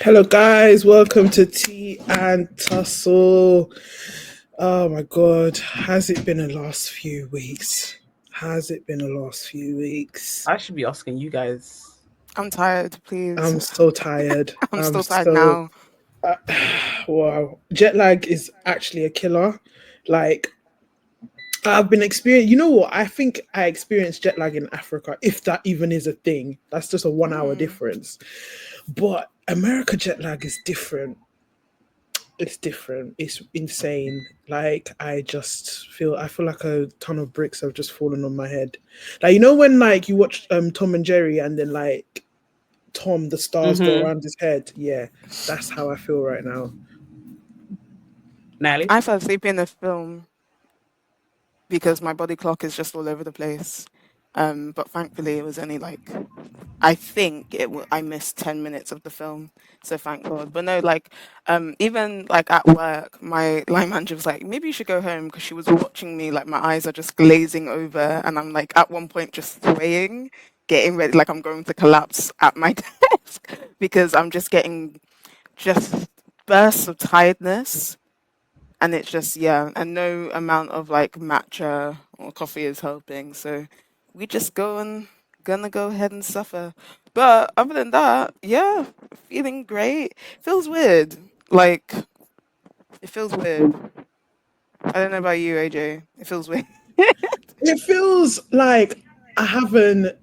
Hello, guys. Welcome to Tea and Tussle. Oh my God, has it been a last few weeks? Has it been a last few weeks? I should be asking you guys. I'm tired, please. I'm so tired. I'm I'm still tired so now. uh, wow. Jet lag is actually a killer. Like I've been experiencing. You know what? I think I experienced jet lag in Africa, if that even is a thing. That's just a 1 hour Mm. difference. But America jet lag is different. It's different. It's insane. Like I feel like a ton of bricks have just fallen on my head. Like when like you watch Tom and Jerry and then like Tom the stars go Mm-hmm. around his head. Yeah, that's how I feel right now. Natalie? I fell asleep in the film because my body clock is just all over the place. But thankfully, it was only like I think I missed 10 minutes of the film, so thank God. But no, like, even like at work, my line manager was like, "Maybe you should go home," because she was watching me. Like my eyes are just glazing over, and I'm like at one point just swaying, getting ready, like I'm going to collapse at my desk because I'm just getting just bursts of tiredness. And it's just, yeah, and no amount of like matcha or coffee is helping. So we just gonna go ahead and suffer. But other than that, yeah, feeling great. Feels weird. Like it feels weird. I don't know about you, AJ. It feels weird. It feels like I haven't.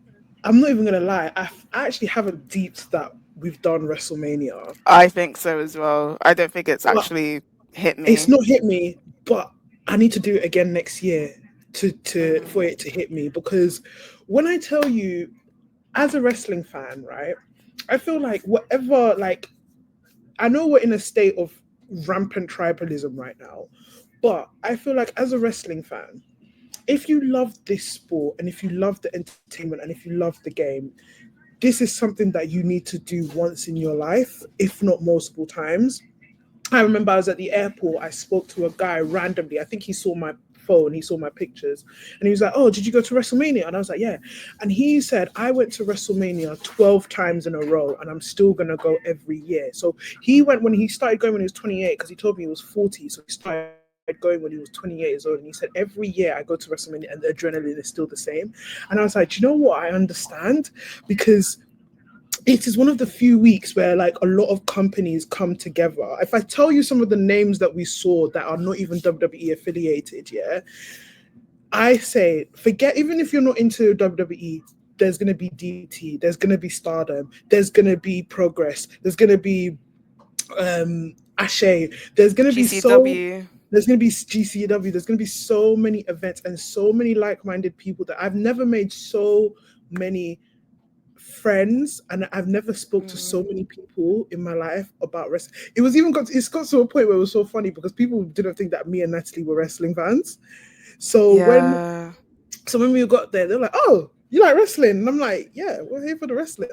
I'm not even gonna lie. I actually haven't deeped that we've done WrestleMania, I think so as well. I don't think it's but actually hit it's me. not hit me. But I need to do it again next year to Hmm. for it to hit me because when I tell you as a wrestling fan, right? I feel like whatever, like, I know we're in a state of rampant tribalism right now, but I feel like as a wrestling fan, if you love this sport and if you love the entertainment and if you love the game, this is something that you need to do once in your life, if not multiple times. I remember I was at the airport. I spoke to a guy randomly. I think he saw my phone, he saw my pictures, and he was like, "Oh, did you go to WrestleMania?" And I was like, "Yeah." And he said, "I went to WrestleMania 12 times in a row, and I'm still gonna go every year." So he went when he started going when he was 28, because he told me he was 40. So he started going when he was 28 years old, and he said, "Every year I go to WrestleMania, and the adrenaline is still the same." And I was like, "Do you know what? I understand because." It is one of the few weeks where like a lot of companies come together. If I tell you some of the names that we saw that are not even WWE affiliated, yeah, I say forget, even if you're not into WWE, there's gonna be DT, there's gonna be Stardom, there's gonna be Progress, there's gonna be Ashe, there's gonna be so GCW. there's going to be GCW. There's going to be so many events and so many like-minded people that I've never made so many friends, and I've never spoke to so Mm, many people in my life about wrestling. It's got to a point where it was so funny because people didn't think that me and Natalie were wrestling fans. So when yeah. so when we got there, they're like, "Oh, you like wrestling?" And I'm like, "Yeah, we're here for the wrestling."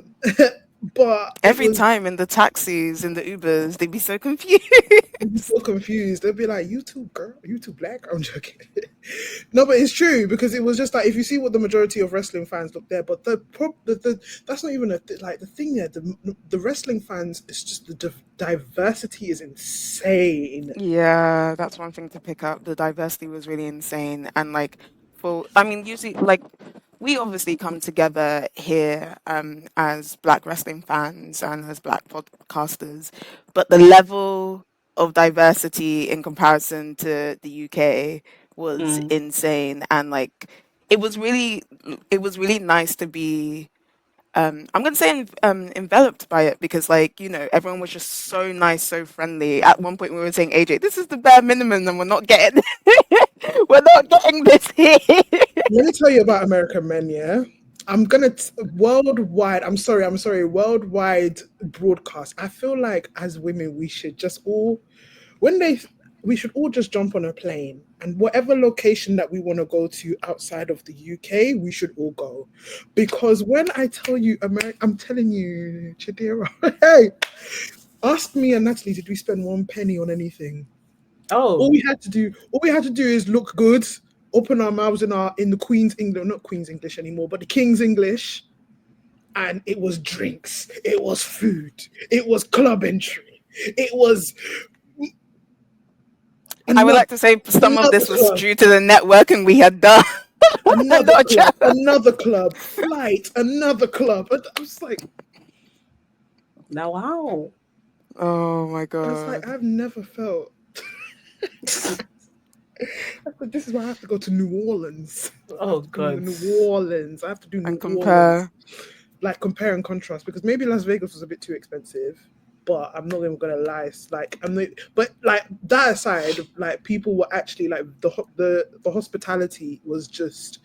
But it Every was time in the taxis, in the Ubers, they'd be so confused. I'd be so confused. They'd be like, "You too, girl? You too black?" I'm joking. No, but it's true because it was just like if you see what the majority of wrestling fans look there, but that's not even like the thing there. The wrestling fans, it's just the diversity is insane. Yeah, that's one thing to pick up. The diversity was really insane. And like I mean, usually like we obviously come together here as black wrestling fans and as black podcasters, but the level of diversity in comparison to the UK was Mm. insane. And like it was really nice to be I'm gonna say enveloped by it because, like, everyone was just so nice, so friendly. At one point, we were saying, "AJ, this is the bare minimum, and we're not getting, we're not getting this here." Let me tell you about American Men. Yeah, worldwide. I'm sorry. Worldwide broadcast. I feel like as women, we should just all when they we should all just jump on a plane and whatever location that we want to go to outside of the UK, we should all go. Because when I tell you America, I'm telling you, Chidera, hey, ask me and Natalie, did we spend one penny on anything? Oh, All we had to do is look good, open our mouths in the Queen's English, not Queen's English anymore, but the King's English, and it was drinks, it was food, it was club entry, it was I would another like to say some of another this was club, due to the networking we had done. Not just- another club, flight, another club. And I was like, Now, wow. Oh my I was like, god. I've never felt. I thought, this is why I have to go to New Orleans. Oh, God. New Orleans. I have to do New And Orleans. compare. Like compare and contrast, because maybe Las Vegas was a bit too expensive, but I'm not even gonna lie. Like I'm not, but like that aside, like people were actually like the hospitality was just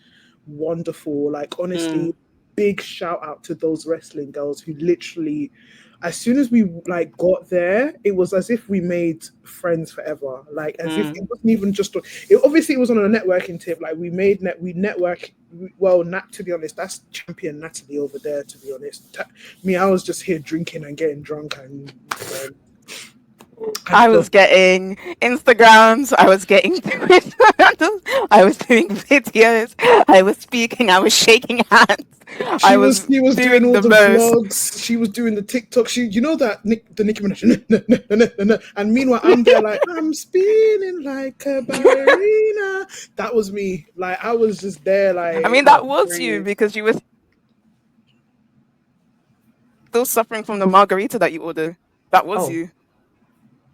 wonderful. Like honestly, big shout out to those wrestling girls who literally, as soon as we like got there, it was as if we made friends forever. Like as if it wasn't even just. Obviously, it was on a networking tip. Like we network. Well, to be honest, that's champion Natalie over there. To be honest, me, I was just here drinking and getting drunk and. I was getting Instagrams, I was getting Twitter handles, I was doing videos, I was speaking, I was shaking hands. She was doing all the the most. vlogs. She was doing the TikTok. You know that the Nicki Minaj. And meanwhile, I'm there like I'm spinning like a ballerina. That was me. Like I was just there. Like I mean, that was you because you were still suffering from the margarita that you ordered. That was you.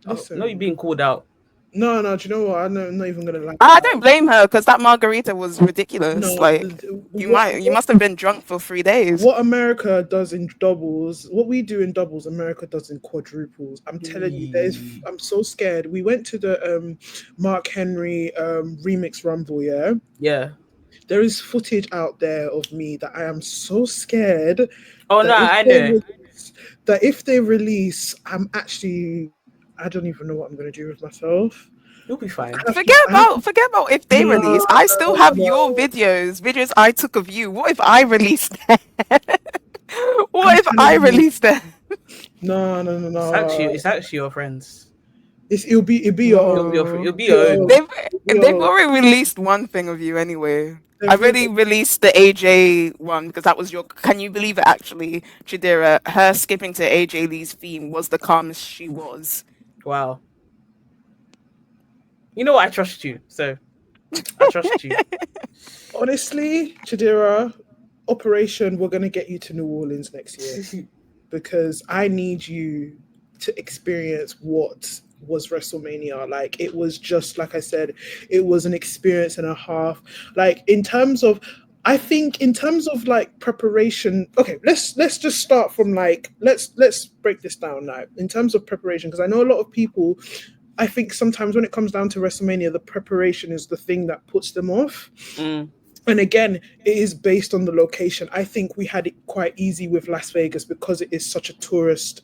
Listen, No, you're being called out. No, do you know what? I'm not even gonna lie. I don't blame her because that margarita was ridiculous. No, Like you must have been drunk for 3 days. What America does in doubles, what we do in doubles, America does in quadruples. I'm telling you, I'm so scared. We went to the Mark Henry remix rumble, yeah. Yeah. There is footage out there of me that I am so scared. Oh no, I know. That if they release, I don't even know what I'm gonna do with myself. You'll be fine. Forget about if they release. I still have your videos I took of you. What if I released them? What if I released them? No. It's actually your friends. It'll be It'll be your own. They've already released one thing of you anyway. I've already released the AJ one because that was your. Can you believe it? Actually, Chidera, her skipping to AJ Lee's theme was the calmest she was. Wow. You know what? I trust you, so I trust you. Honestly, Chidera, Operation, we're gonna get you to New Orleans next year because I need you to experience what was WrestleMania. Like it was just like I said, it was an experience and a half. Like in terms of I think in terms of like preparation, okay, let's just start from like let's break this down now. In terms of preparation, because I know a lot of people, I think sometimes when it comes down to WrestleMania, the preparation is the thing that puts them off. And again, it is based on the location. I think we had it quite easy with Las Vegas because it is such a tourist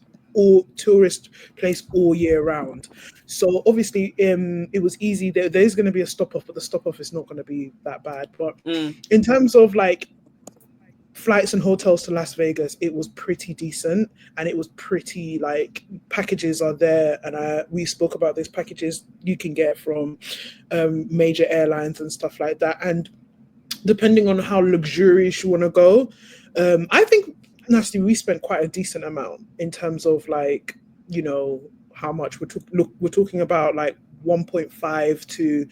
place all year round. So obviously, it was easy. There's going to be a stop off, but the stop off is not going to be that bad. But in terms of like flights and hotels to Las Vegas, it was pretty decent, and it was pretty like packages are there, and we spoke about these packages you can get from major airlines and stuff like that, and depending on how luxurious you want to go, I think Nasty, we spent quite a decent amount in terms of like, you know, how much we're talking about like 1.5 to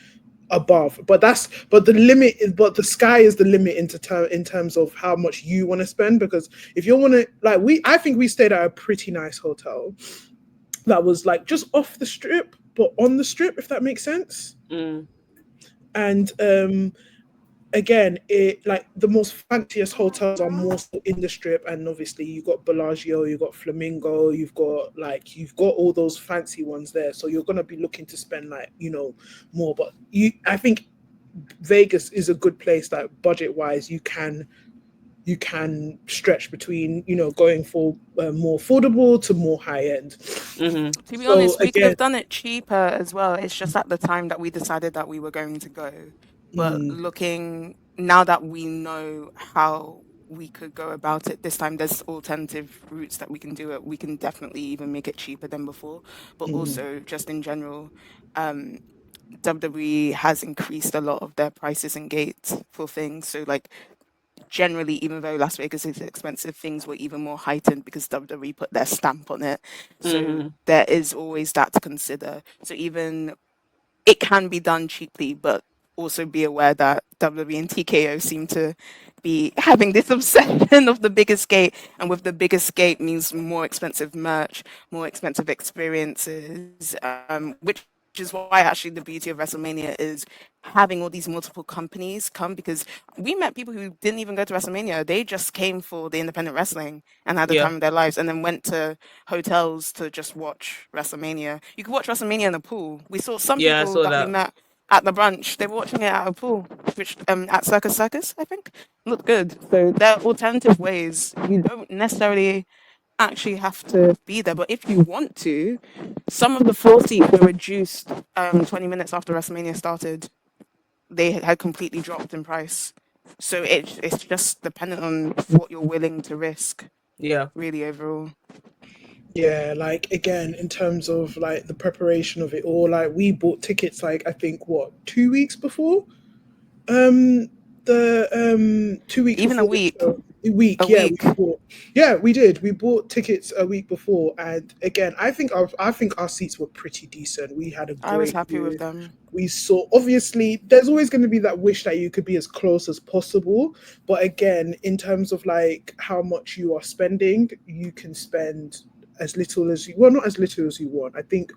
above, but the limit is, but the sky is the limit in terms of how much you want to spend, because if you want to like I think we stayed at a pretty nice hotel that was like just off the strip but on the strip, if that makes sense. And again, it like the most fanciest hotels are more so in the strip, and obviously you've got Bellagio, you've got Flamingo, you've got all those fancy ones there. So you're gonna be looking to spend like, you know, more. But I think Vegas is a good place that budget wise you can stretch between, you know, going for more affordable to more high end. To be honest, we could have done it cheaper as well. It's just at the time that we decided that we were going to go. But looking now that we know how we could go about it this time, there's alternative routes that we can do it. We can definitely even make it cheaper than before. But also just in general, WWE has increased a lot of their prices and gates for things. So like generally, even though Las Vegas is expensive, things were even more heightened because WWE put their stamp on it. So Mm-hmm. there is always that to consider. So even it can be done cheaply, but also be aware that WWE and TKO seem to be having this obsession of the biggest gate, and with the biggest gate means more expensive merch, more expensive experiences, which is why actually the beauty of WrestleMania is having all these multiple companies come, because we met people who didn't even go to WrestleMania. They just came for the independent wrestling and had the Yeah. time of their lives, and then went to hotels to just watch WrestleMania. You could watch WrestleMania in a pool. We saw some Yeah, I people saw that we that. met at the brunch. They were watching it at a pool, which at Circus Circus, I think, looked good. So there are alternative ways. You don't necessarily actually have to be there, but if you want to, some of the floor seats were reduced 20 minutes after WrestleMania started. They had completely dropped in price. So it's just dependent on what you're willing to risk, Yeah. really, overall. Yeah, like again, in terms of like the preparation of it all, like we bought tickets like I think what 2 weeks before, um, the 2 weeks Even a before the week, show. A week, a yeah, week. we did. We bought tickets a week before, and again, I think our seats were pretty decent. We had a I was great happy with view. them. We saw, obviously there's always going to be that wish that you could be as close as possible, but again, in terms of like how much you are spending, you can spend as little as you, well, not as little as you want. I think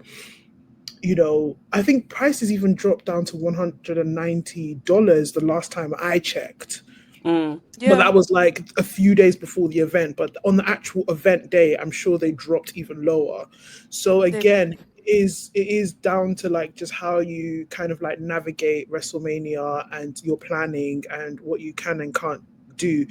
prices even dropped down to $190 the last time I checked. Mm. But Yeah, that was like a few days before the event. But on the actual event day, I'm sure they dropped even lower. So they again, it is down to like just how you kind of like navigate WrestleMania and your planning and what you can and can't do.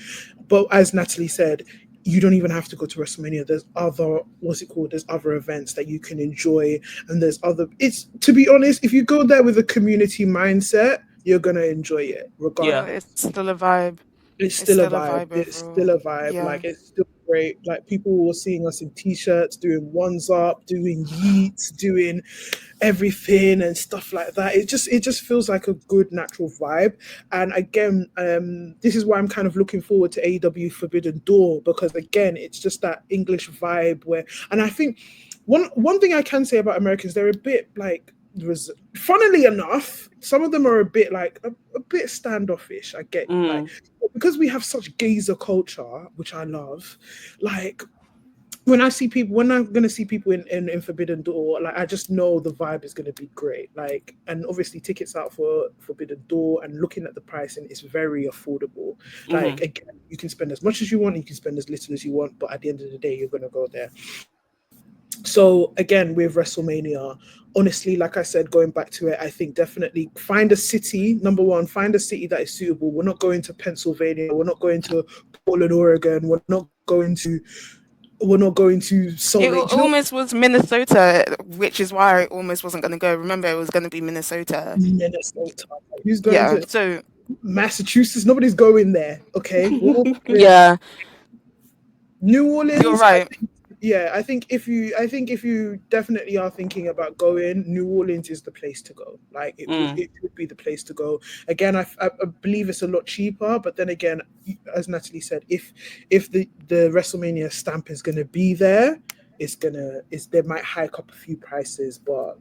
But as Natalie said, you don't even have to go to WrestleMania. There's other, what's it called? There's other events that you can enjoy, and there's other. It's, to be honest, if you go there with a community mindset, you're gonna enjoy it Yeah. it's regardless. still a vibe. It's It's still a still a vibe. vibe It's overall. still a vibe. Yeah. Like it's still great. Like people were seeing us in t-shirts, doing ones up, doing yeets, doing everything and stuff like that. It just feels like a good natural vibe. And again, this is why I'm kind of looking forward to AEW Forbidden Door, because again, it's just that English vibe where, and I think one thing I can say about Americans, they're a bit like, funnily enough, some of them are a bit like a bit standoffish. I get you, like, Mm. because we have such gazer culture, which I love. Like when I see people, when I'm gonna see people in Forbidden Door, like I just know the vibe is gonna be great. Like, and obviously tickets out for Forbidden Door, and looking at the pricing, it's very affordable. Mm-hmm. Like again, you can spend as much as you want, you can spend as little as you want, but at the end of the day, you're gonna go there. So again, with WrestleMania, honestly, like I said, going back to it, I think definitely find a city. Number one, find a city that is suitable. We're not going to Pennsylvania. We're not going to Portland, Oregon. We're not going to Salt It Lake. Do you know almost was Minnesota, which is why I almost wasn't going to go. Remember, it was going to be Minnesota. Minnesota? Who's going Yeah. to So, Massachusetts? Nobody's going there. Okay, we're all going yeah, New you're Orleans. I right. think, yeah, I think if you definitely are thinking about going, New Orleans is the place to go. Like Mm. it would be the place to go. Again, I believe it's a lot cheaper, but then again, as Natalie said, if the WrestleMania stamp is gonna be there, it's they might hike up a few prices, but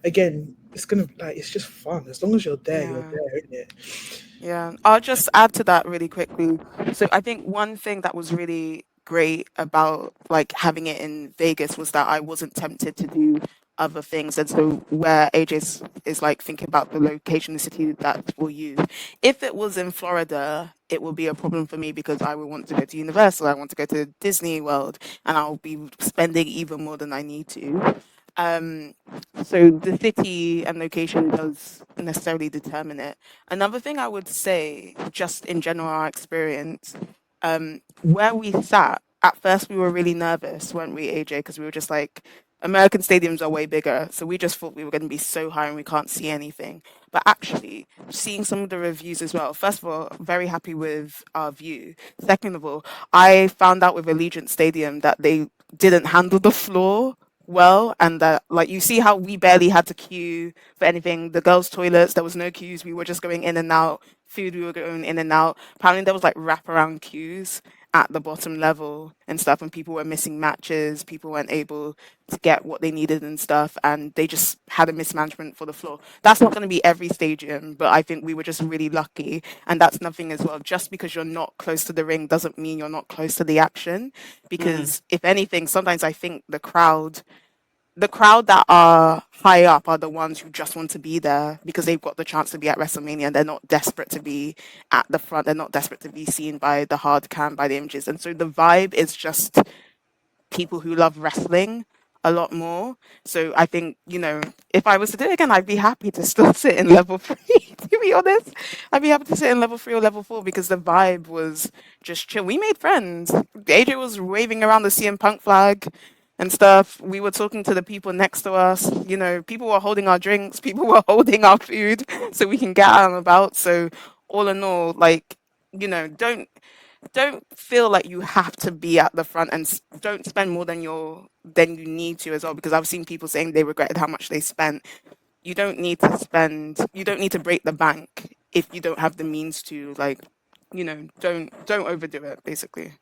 again, it's just fun. As long as you're there, you're Yeah. there, isn't it? Yeah, I'll just add to that really quickly. So I think one thing that was really great about like having it in Vegas was that I wasn't tempted to do other things. And so where AJ is like thinking about the location, the city that will use. If it was in Florida, it would be a problem for me because I would want to go to Universal, I want to go to Disney World, and I'll be spending even more than I need to. Um, so the city and location does necessarily determine it. Another thing I would say, just in general, our experience, where we sat, at first we were really nervous, weren't we, AJ? Because we were just like, American stadiums are way bigger. So we just thought we were going to be so high and we can't see anything. But actually, seeing some of the reviews as well, first of all, very happy with our view. Second of all, I found out with Allegiant Stadium that they didn't handle the floor well, and that like you see how we barely had to queue for anything. The girls' toilets, there was no queues. We were just going in and out. Food, we were going in and out. Apparently, there was like wraparound queues at the bottom level and stuff, and people were missing matches. People weren't able to get what they needed and stuff, and they just had a mismanagement for the floor. That's not going to be every stadium, but I think we were just really lucky, and that's nothing as well. Just because you're not close to the ring doesn't mean you're not close to the action, Mm. because if anything, sometimes I think the crowd that are high up are the ones who just want to be there because they've got the chance to be at WrestleMania. They're not desperate to be at the front. They're not desperate to be seen by the hard cam, by the images. And so the vibe is just people who love wrestling a lot more. So I think, if I was to do it again, I'd be happy to still sit in level 3, to be honest. I'd be happy to sit in level 3 or level 4 because the vibe was just chill. We made friends. AJ was waving around the CM Punk flag and stuff. We were talking to the people next to us. People were holding our drinks, people were holding our food so we can get out and about. So all in all, like, don't feel like you have to be at the front, and don't spend more than you need to as well, because I've seen people saying they regretted how much they spent. You don't need to break the bank if you don't have the means to, like, don't overdo it, basically.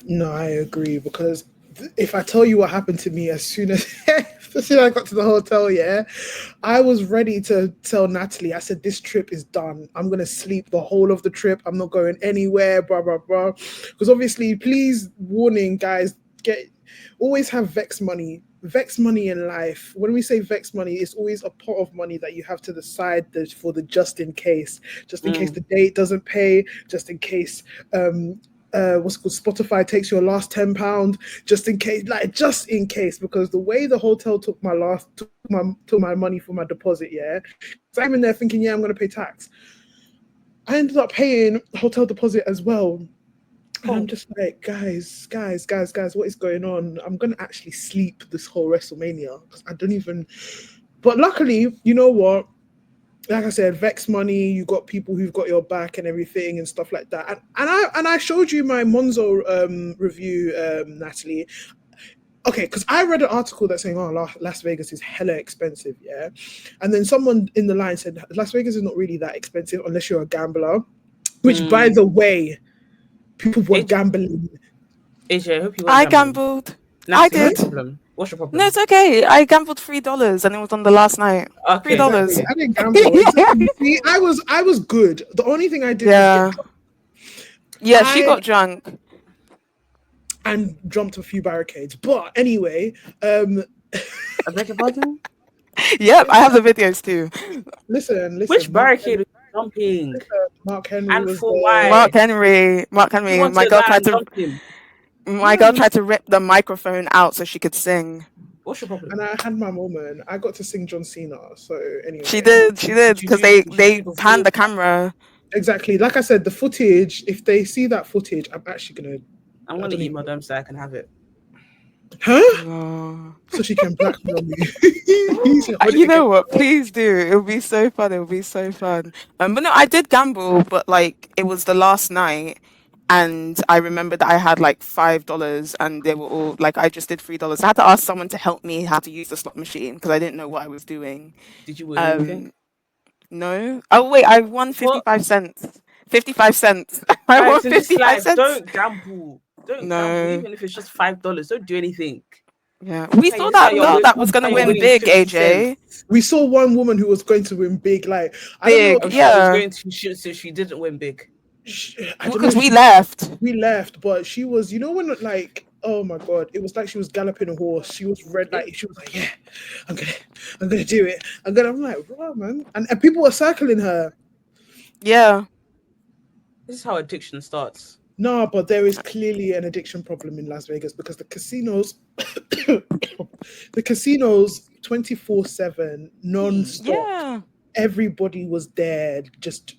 No, I agree, because if I tell you what happened to me as soon as I got to the hotel, yeah, I was ready to tell Natalie. I said, "This trip is done. I'm gonna sleep the whole of the trip. I'm not going anywhere." Blah blah blah. Because obviously, please, warning, guys, always have Vex money. Vex money in life. When we say Vex money, it's always a pot of money that you have to the side for the just in case the date doesn't pay, just in case what's it called, Spotify takes your last £10, just in case, because the way the hotel took my money for my deposit, yeah. So I'm in there thinking, yeah, I'm gonna pay tax. I ended up paying hotel deposit as well. And I'm just like, guys, what is going on? I'm gonna actually sleep this whole WrestleMania because I don't even. But luckily, you know what? Like I said, Vex money. You got people who've got your back and everything and stuff like that. And I showed you my Monzo review, Natalie. Okay, because I read an article that's saying, "Oh, Las Vegas is hella expensive," yeah. And then someone in the line said, "Las Vegas is not really that expensive unless you're a gambler." Which, by the way, people were gambling. AJ, I hope you weren't I gambling. gambled. I Natalie, what's did. your problem? What's your No, problem? it's okay. I gambled $3, and it was on the last night. Okay, $3. Exactly. okay. I didn't gamble. Exactly. See, I was good. The only thing I did was get Yeah. drunk. Yeah, she I got drunk. and jumped a few barricades. But anyway, I beg your pardon? Yep, I have the videos too. listen. Which Mark barricade Henry, was jumping? Mark Henry And was for there. why? Mark You Henry. want My to girl lie tried and to jump him. my girl Yeah, tried to rip the microphone out so she could sing. What's your problem? and I had my moment. I got to sing John Cena. So She anyway, did, because Did you they do the panned full? the camera. exactly. Like I said, the footage. If they see that footage, I'm actually gonna. I'm I gonna don't eat even. my dumb so I can have it. Huh? No. So she can blackmail me. He said, "Hold it You know against what? her." Please do. It'll be so fun. It'll be so fun. But no, I did gamble, but like it was the last night, and I remember that I had like $5, and they were all like, I just did $3. I had to ask someone to help me how to use the slot machine because I didn't know what I was doing. Did you win anything? Um, no. Oh wait, I won What? 55 cents. 55 cents. I won Guys, in this 55 life, cents. don't gamble. Don't gamble, No. even if it's just $5. Don't do anything. Yeah, we Hey, saw this is how that you're girl win. that This was is gonna how you're win winning big. 50 cents. AJ, We saw one woman who was going to win big. Like I don't know. big. Oh, she was Yeah, going to shoot, so she didn't win big. I don't know because if we she left. we left, but she was, you know, when like, oh my god, it was like she was galloping a horse. She was red, like she was like, yeah, I'm gonna do it. I'm like, wow, man, and people were circling her. Yeah. This is how addiction starts. No, but there is clearly an addiction problem in Las Vegas because the casinos, the casinos, 24/7, non-stop. Yeah. Everybody was there, just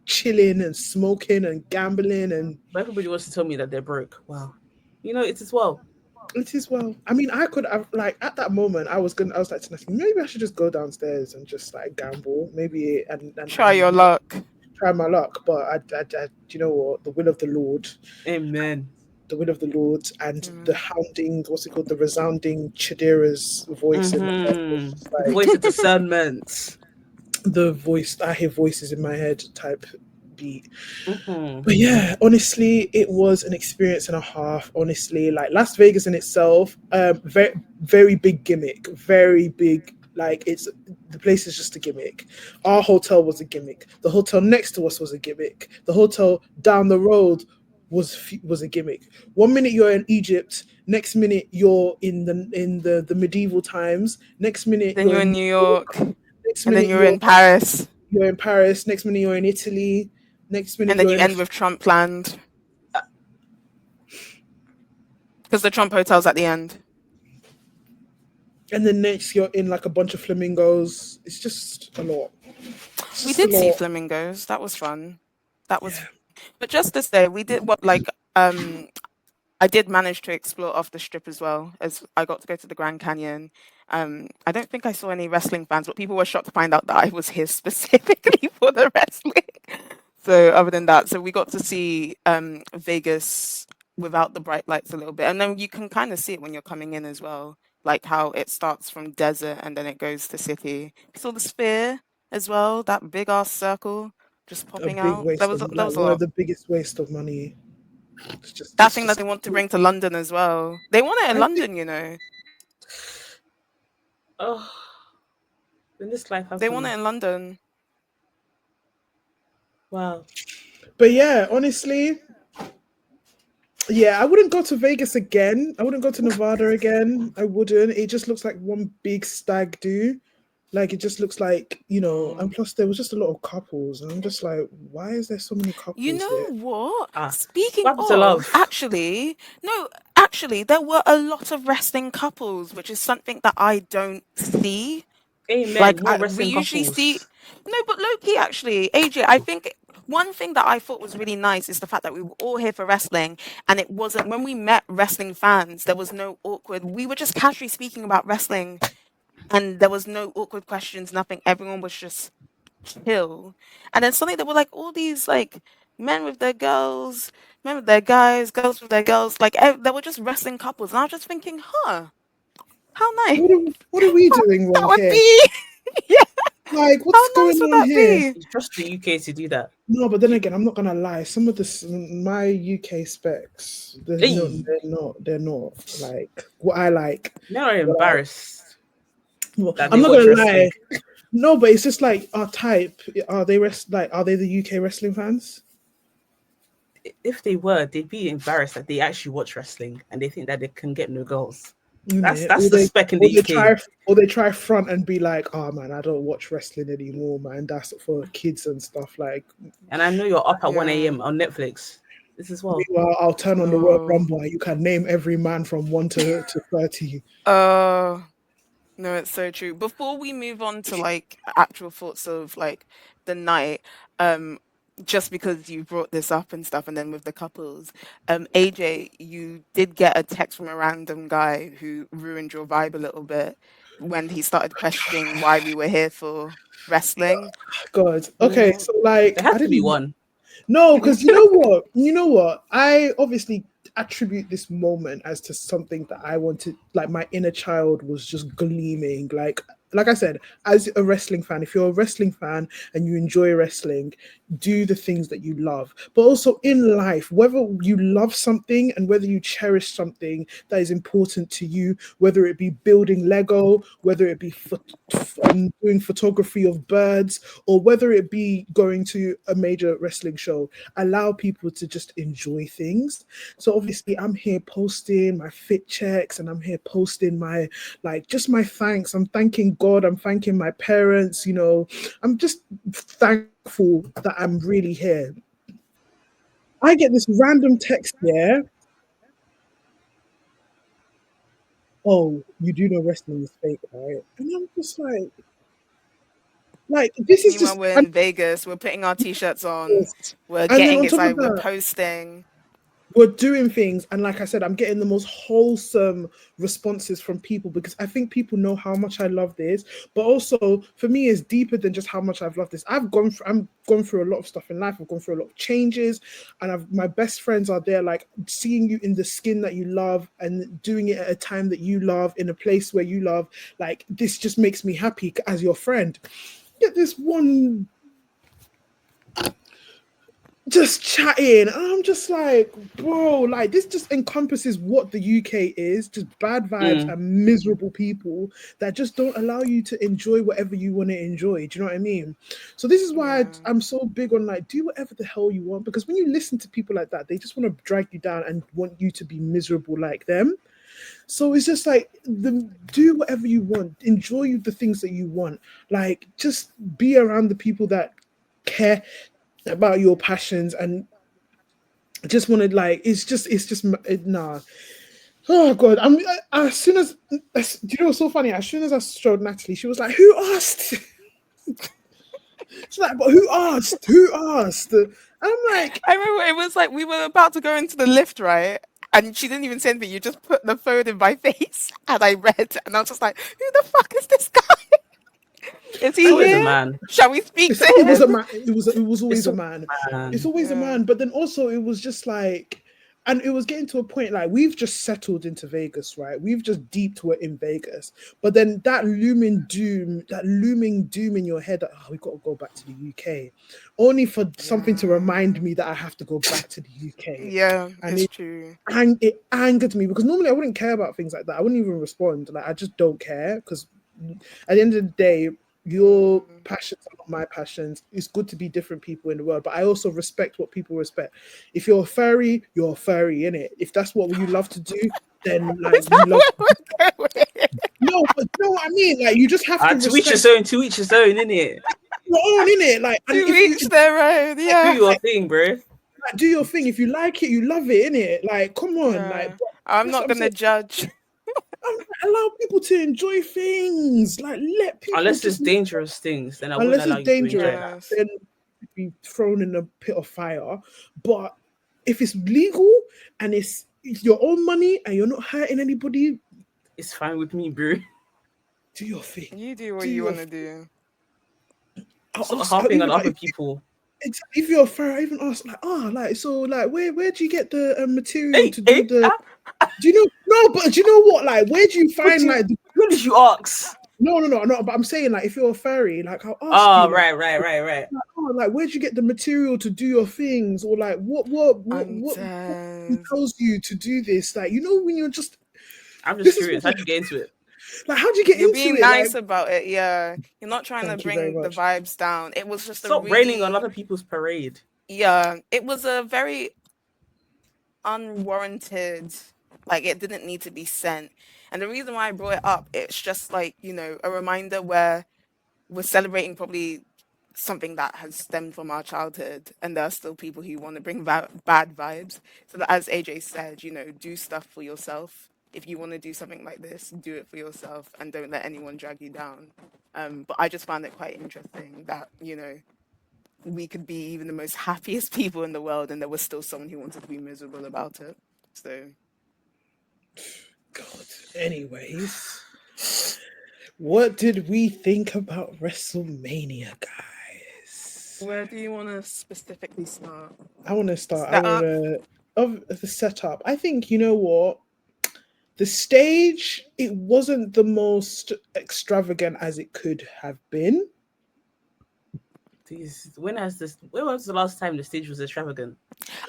chilling and smoking and gambling and But everybody wants to tell me that they're broke. Wow. You know, it as well. it is well. I mean, I could have like at that moment I was like to Nathan, maybe I should just go downstairs and just like gamble, maybe Try and your luck. try my luck. But you know what, the will of the Lord. Amen. the will of the Lord, and the Mm. hounding, what's it called, the resounding Chidera's voice in my head. Mm-hmm. It's The like voice of discernment. the voice, I hear voices in my head type beat. Mm-hmm. But yeah, honestly, it was an experience and a half. Honestly, like Las Vegas in itself, very very big gimmick, very big. Like it's the place is just a gimmick. Our hotel was a gimmick. The hotel next to us was a gimmick. The hotel down the road was a gimmick. One minute you're in Egypt, next minute you're in the medieval times. Next minute Then you're you're in in New New York. York, Next and then minute you're in Paris, you're in Paris. Next minute you're in Italy. Next minute and then you're you in a end with Trump land because the Trump hotel's at the end. and then next you're in like a bunch of flamingos. It's just a lot. It's We just a did see lot. flamingos. That was fun. That was, Yeah, but just to say, we did what like I did manage to explore off the strip as well as I got to go to the Grand Canyon. I don't think I saw any wrestling fans, but people were shocked to find out that I was here specifically for the wrestling. So other than that, so we got to see Vegas without the bright lights a little bit, and then you can kind of see it when you're coming in as well, like how it starts from desert and then it goes to city. You saw the sphere as well, that big ass circle just a popping big out. waste of There like was a one of lot. the biggest waste of money. That It's thing that just they want to bring to London as well. They want it in I think London, you know. Oh, when this life They want it happens. in London. Wow. but yeah, honestly, yeah, I wouldn't go to Vegas again. I wouldn't go to Nevada again. I wouldn't. It just looks like one big stag do. Like it just looks like, and Mm. plus there was just a lot of couples, and I'm just like, why is there so many You couples here? know what? Ah, Speaking what happened to of, love? actually, no, actually, there were a lot of wrestling couples, which is something that I don't see. Amen. Like, More we wrestling usually see, couples. no, but low key, actually, AJ, I think one thing that I thought was really nice is the fact that we were all here for wrestling, and it wasn't when we met wrestling fans, there was no awkward. We were just casually speaking about wrestling, and there was no awkward questions, nothing. Everyone was just chill. And then suddenly there were like all these like men with their girls, men with their guys, girls with their girls. Like they were just wrestling couples, and I was just thinking, huh, how nice What are we doing that wrong would here? be. Yeah, Like, how what's going nice would on that here? be? You trust the UK to do that. No, but then again, I'm not gonna lie. Some of this, my UK specs, Hey, they're not like what I like. now I'm What I, embarrassed well, that I'm they not watch gonna lie. wrestling. No, but it's just like our type. Are they the UK wrestling fans? If they were, they'd be embarrassed that they actually watch wrestling and they think that they can get no girls. Yeah. That's the spec in the UK. Or they try front and be like, oh man, I don't watch wrestling anymore, man. That's for kids and stuff. Like, And I know you're up at 1 Yeah. a.m. on Netflix. This as well. meanwhile, I'll turn on the Royal No. Rumble. You can name every man from 1 to 30. Uh no, it's so true. Before we move on to like actual thoughts of like the night, um, just because you brought this up and stuff, and then with the couples, AJ, you did get a text from a random guy who ruined your vibe a little bit when he started questioning why we were here for wrestling. God. Okay, Mm, so there like, I has to be didn't. one. No, because you know what? You know what? I obviously attribute this moment as to something that I wanted, like my inner child was just gleaming. Like I said, as a wrestling fan, if you're a wrestling fan and you enjoy wrestling, do the things that you love. But also in life, whether you love something and whether you cherish something that is important to you, whether it be building Lego, whether it be doing photography of birds, or whether it be going to a major wrestling show, allow people to just enjoy things. So obviously I'm here posting my fit checks, and I'm here posting my, like, just my thanks. I'm thanking God, I'm thanking my parents, I'm just thankful that I'm really here. I get this random text here. Oh, you do know wrestling is fake, right? And I'm just like this is Meanwhile, just we're and in Vegas, we're putting our t-shirts on, we're then getting on top of excited, we're that, posting. we're doing things, and like I said, I'm getting the most wholesome responses from people because I think people know how much I love this. But also for me, it's deeper than just how much I've loved this. I'm gone through a lot of stuff in life. I've gone through a lot of changes, and my best friends are there, like seeing you in the skin that you love and doing it at a time that you love in a place where you love. Like this just makes me happy as your friend. Get this one just chatting, and I'm just like, bro, like this just encompasses what the UK is, just bad vibes Mm. and miserable people that just don't allow you to enjoy whatever you want to enjoy. Do you know what I mean? So this is why Yeah. I'm so big on like do whatever the hell you want, because when you listen to people like that, they just want to drag you down and want you to be miserable like them. So it's just like do whatever you want, enjoy the things that you want, like just be around the people that care about your passions and just wanted like it's just nah. Oh god, as soon as do you know what's so funny? As soon as I showed Natalie, she was like, "Who asked?" She's like, "But who asked? Who asked?" And I'm like, I remember it was like we were about to go into the lift, right? And she didn't even say anything. You just put the phone in my face, and I read, and I was just like, "Who the fuck is this guy? Is It's he always a here? man. Shall we speak it's to always a him?" man. It was It's always a always man. a It's man. always a Yeah. man. But then also it was just like, and it was getting to a point like we've just settled into Vegas, right? We've just deeped we're in Vegas. But then that looming doom in your head that we got to go back to the UK, only for something to remind Yeah. me that I have to go back to the UK. Yeah, And it's true. it angered me because normally I wouldn't care about things like that. I wouldn't even respond. Like I just don't care because at the end of the day, your Mm. passions are not my passions. It's good to be different people in the world, but I also respect what people respect. If you're a furry, you're a furry, innit? If that's what you love to do, then like Is you that love. where we're going? No, but you know what I mean. Like you just have to To each respect his own, to each his own, innit? your own, innit? Like, To and if you each their own. Do Yeah. your thing, bro. like, do your thing, if you like it, you love it, innit? Like, come on, like, Yeah. but I'm that's what not I'm saying. gonna judge. Allow people to enjoy things. Like, let people Unless it's just dangerous things, then I wouldn't unless it's allow you to enjoy dangerous, that. Yes. then be thrown in a pit of fire. But if it's legal and it's your own money and you're not hurting anybody, It's fine with me, bro. do your thing. You do what Do you your want to thing. do. I'll Stop ask, I'll harping on even like other people. if you're a fur, I even ask like, like so, like where do you get the material Hey, to do hey, the? Do you know? No, but do you know what? Like, where do you what find do you, like? who did you ask? No. But I'm saying like, if you're a furry, like I'll ask Oh, you like, right. like where'd you get the material to do your things, or like I'm what dead. compels you to do this? Like, you know, when you're just I'm just this is curious. what How'd you get into it? like how'd you get You're into being it? Like, nice about it, yeah. You're not trying to thank you very bring the much. vibes down. It was just a Stop raining on really, other people's parade. yeah, it was a very unwarranted, like it didn't need to be sent. And the reason why I brought it up, it's just like, a reminder where we're celebrating probably something that has stemmed from our childhood, and there are still people who want to bring bad vibes. So that, as AJ said, do stuff for yourself. If you want to do something like this, do it for yourself and don't let anyone drag you down. But I just found it quite interesting that, we could be even the most happiest people in the world and there was still someone who wanted to be miserable about it. So God. Anyways, what did we think about WrestleMania, guys? where do you want to specifically start? I want to start. I Set want up. to of the setup. I think you know what. The stage, it wasn't the most extravagant as it could have been. When was the last time the stage was extravagant?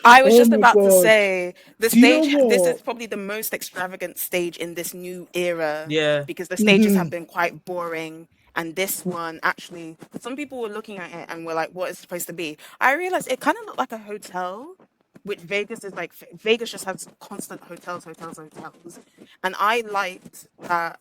I was Oh just my about to god. say the Do you know stage. This is what? probably the most extravagant stage in this new era Yeah. because the stages have Mhm. been quite boring. And this one, actually, some people were looking at it and were like, "What is it supposed to be?" I realized it kind of looked like a hotel, which Vegas is like. Vegas just has constant hotels, and I liked that.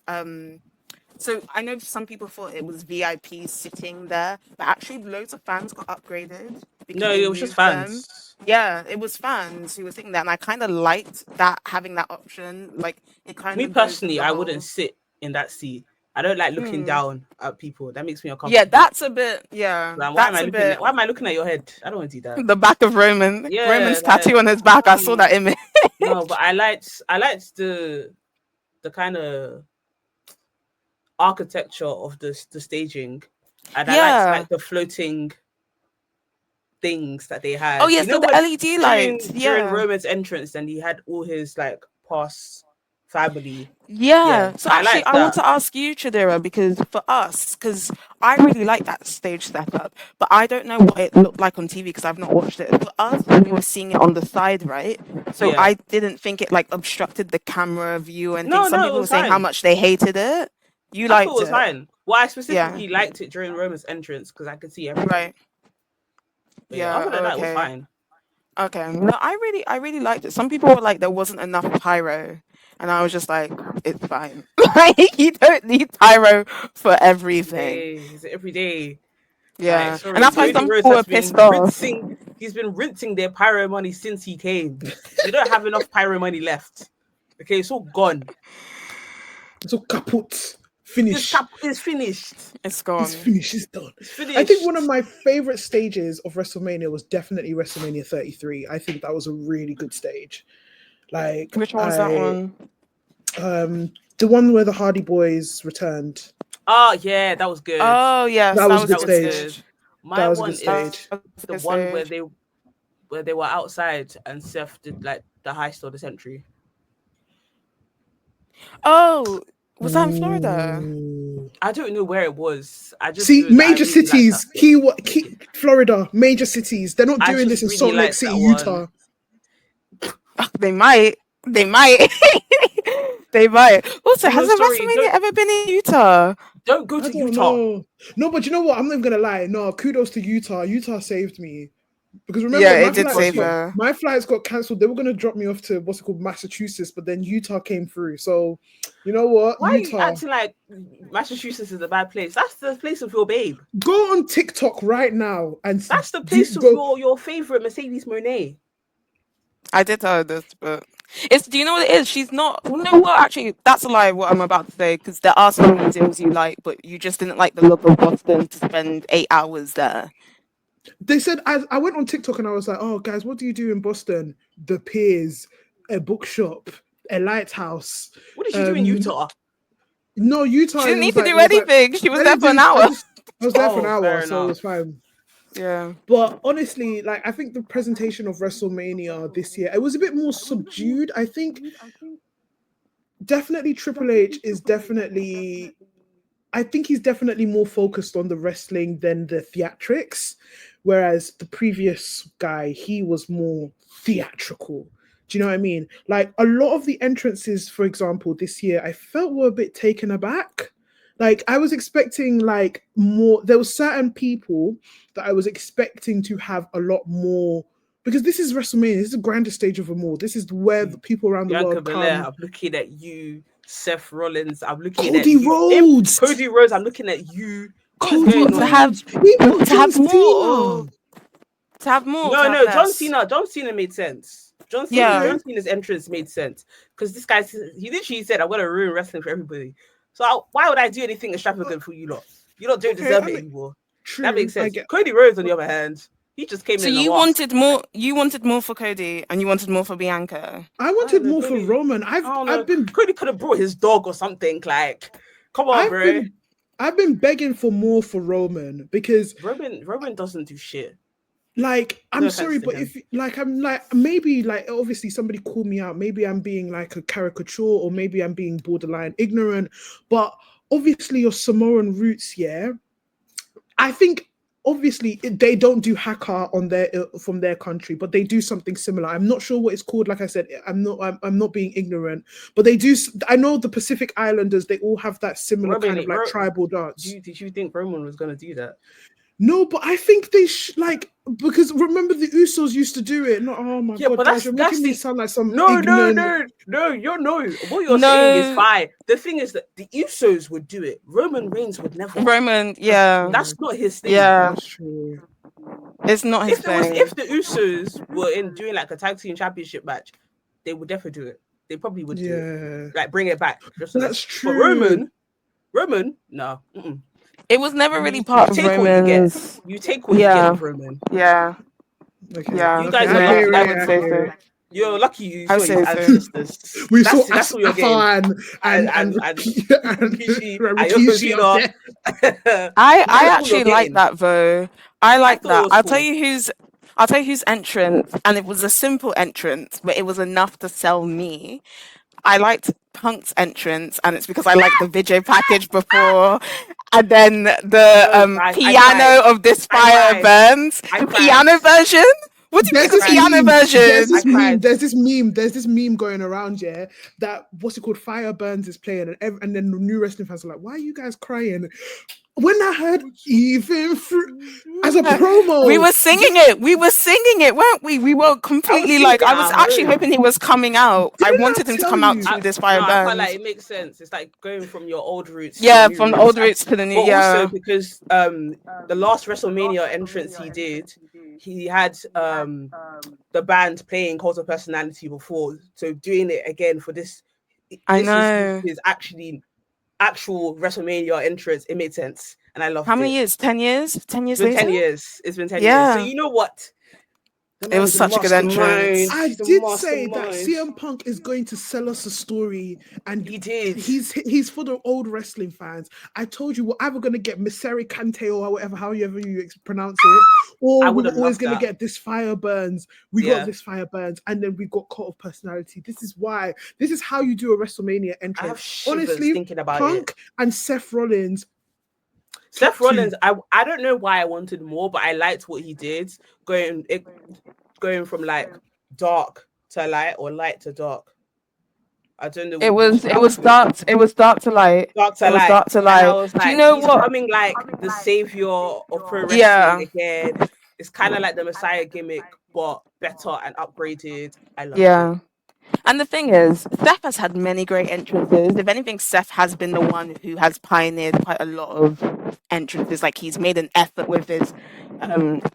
So I know some people thought it was VIP sitting there, but actually loads of fans got upgraded because No, they it was just moved them. fans. Yeah, it was fans who were sitting there, and I kind of liked that having that option. Like it kind Me of goes with personally, the I wouldn't whole. sit in that seat. I don't like looking Hmm. down at people. That makes me uncomfortable. Yeah, that's a bit. Yeah, Like, that's a bit. why am I looking at your head? I don't want to do that. The back of Yeah, Roman's like tattoo on his back. I saw that image. no, but I liked the kind of architecture of the staging, and I liked Yeah. like the floating things that they had. Oh yeah, so the when LED lights. during Yeah. Roman's entrance, and he had all his like past family. Yeah. Yeah, So I actually, liked I want that. to ask you, Chidera, because for us, because I really like that stage setup, but I don't know what it looked like on TV because I've not watched it. For us, we were seeing it on the side, right? So Yeah. I didn't think it like obstructed the camera view and things. No, Some no, it people were was saying how fine. much they hated it. You I thought liked it was it, fine. Well, I yeah? specifically liked it during Roman's entrance because I could see everything. Right. But yeah, Yeah. other than that, it was Okay. fine. Okay. No, I really liked it. Some people were like, there wasn't enough pyro, and I was just like, it's fine. Like, you don't need pyro for everything. Is it every day? Like, Yeah, and sorry, that's why Cody some Rhodes people were has pissed been off. rinsing. He's been rinsing their pyro money since he came. They don't have enough pyro money left. Okay, it's all gone. It's all kaput. Finish. It's finished. It's gone. It's finished. It's done. It's finished. I think one of my favorite stages of WrestleMania was definitely WrestleMania 33. I think that was a really good stage. Like, Which one was that one? The one where the Hardy Boys returned. Oh yeah, that was good. Oh yes, That was a good good stage. My That was a one good stage. is the one where they were outside and Seth did like the heist of the century. Oh, was that in Florida? Ooh. I don't know where it was. I just See, knew that I major really liked cities, that. Florida, major cities. They're not I doing just this in really Salt Lake liked City, that Utah. one. They might. They might. They might. Also, has a WrestleMania ever been in Utah? Don't go to Utah. Know. No, but you know what? I'm not even gonna lie. No, kudos to Utah. Utah saved me. Because remember, Yeah, it did save her. My flights got cancelled. They were gonna drop me off to what's it called, Massachusetts, but then Utah came through. So, you know what? Why Utah. are you acting like Massachusetts is a bad place? That's the place of your babe. Go on TikTok right now and that's the place of your favorite Mercedes Monet. I did tell her this, but do you know what it is? She's not. No, well, actually, that's a lie. What I'm about to say, because there are some museums you like, but you just didn't like the look of Boston to spend 8 hours there. They said I went on TikTok and I was like, "Oh, guys, what do you do in Boston? The Piers, a bookshop, a lighthouse." What did she do in Utah? No, Utah. She didn't need to do anything. She was there for an hour. I was there for an hour, so it was fine. Yeah. But honestly, like I think the presentation of WrestleMania this year, it was a bit more subdued. I think definitely Triple H is definitely. I think he's definitely more focused on the wrestling than the theatrics, whereas the previous guy, he was more theatrical. Do you know what I mean? Like a lot of the entrances, for example, this year, I felt were a bit taken aback. Like I was expecting like more, there were certain people that I was expecting to have a lot more, because this is WrestleMania, this is the grandest stage of them all. This is where the people around the world Belair, come. I'm looking at you. Seth Rollins, I'm looking Cody at you. Rhodes. Cody Rhodes, I'm looking at you. Cody Rhodes. To have more. To have more. No, John Cena made sense. John Cena's entrance made sense because this guy, he literally said, "I'm gonna ruin wrestling for everybody." So why would I do anything extravagant for you lot? You lot don't deserve it anymore. True, that makes sense. Cody Rhodes, on the other hand, he just came in. So you wanted more. You wanted more for Cody, and you wanted more for Bianca. I wanted more for Roman. Cody could have brought his dog or something. Like, come on, bro. I've been begging for more for Roman because Roman doesn't do shit. Like, I'm sorry, but if like I'm like maybe like obviously somebody called me out. Maybe I'm being like a caricature, or maybe I'm being borderline ignorant. But obviously your Samoan roots, yeah. I think obviously they don't do haka on their from their country, but they do something similar. I'm not sure what it's called. Like I said, I'm not being ignorant, but they do. I know the Pacific Islanders, they all have that similar kind of like tribal dance. Did you think Roman was going to do that? No, but I think they like, because remember the Usos used to do it. No, oh my god, but you're making me sound like some no. What you're saying is fine. The thing is that the Usos would do it. Roman Reigns would never. That's not his thing. Yeah, that's true. It's not his thing. If the Usos were doing like a tag team championship match, they would definitely do it. They probably would do it. Like bring it back. That's true. But Roman, no. Mm-mm. It was never really part of take what you get. Roman's. You take what you get with Roman. Yeah. Okay. Yeah. You guys I are hear lucky. it, I would I say hear so. it. You're lucky you I saw would his say so. ancestors. We saw That's what you're getting. Afan And Rikishi Rikishi up there. I That's all you're actually like getting. that though. I like thought it that. was I'll cool. tell you whose entrance, and it was a simple entrance, but it was enough to sell me. I liked Punk's entrance, and it's because I liked the video package before, and then the No, guys, I cried. piano of This I Fire cried. Burns, I the cried. piano version. What do you mean There's the piano version? There's this meme going around, yeah, that what's it called? Fire Burns is playing, and then the new wrestling fans are like, why are you guys crying? When I heard even as a promo, we were singing it, weren't we? We were completely like, I was actually hoping he was coming out. I wanted him to come out to This Fire Burns. I felt like it makes sense. It's like going from your old roots. Yeah, to from the old roots to the new. But Yeah, also because the last WrestleMania entrance he did, he had the band playing Cult of Personality before, so doing it again for this. I know. Is actually actual WrestleMania entrance. It made sense, and I loved it. How many years? 10 years? 10 years It's been later? 10 years. It's been 10 years. So you know what? It was such a good entrance. I did say that CM Punk is going to sell us a story, and he did. He's for the old wrestling fans. I told you we're either going to get Miseri Kante or whatever, however you pronounce it, or we're always going to get This Fire Burns. We got This Fire Burns, and then we got Cult of Personality. This is why. This is how you do a WrestleMania entrance. I have shivers honestly thinking about Punk and Seth Rollins. Seth Rollins, I don't know why I wanted more, but I liked what he did, going from like dark to light or light to dark. I don't know. It was dark to light. Dark to light. And I was like, do you know what? Becoming like the savior of pro wrestling again. It's kind of like the Messiah gimmick, but better and upgraded. I love it. And the thing is, Seth has had many great entrances. If anything, Seth has been the one who has pioneered quite a lot of entrances. Like, he's made an effort with his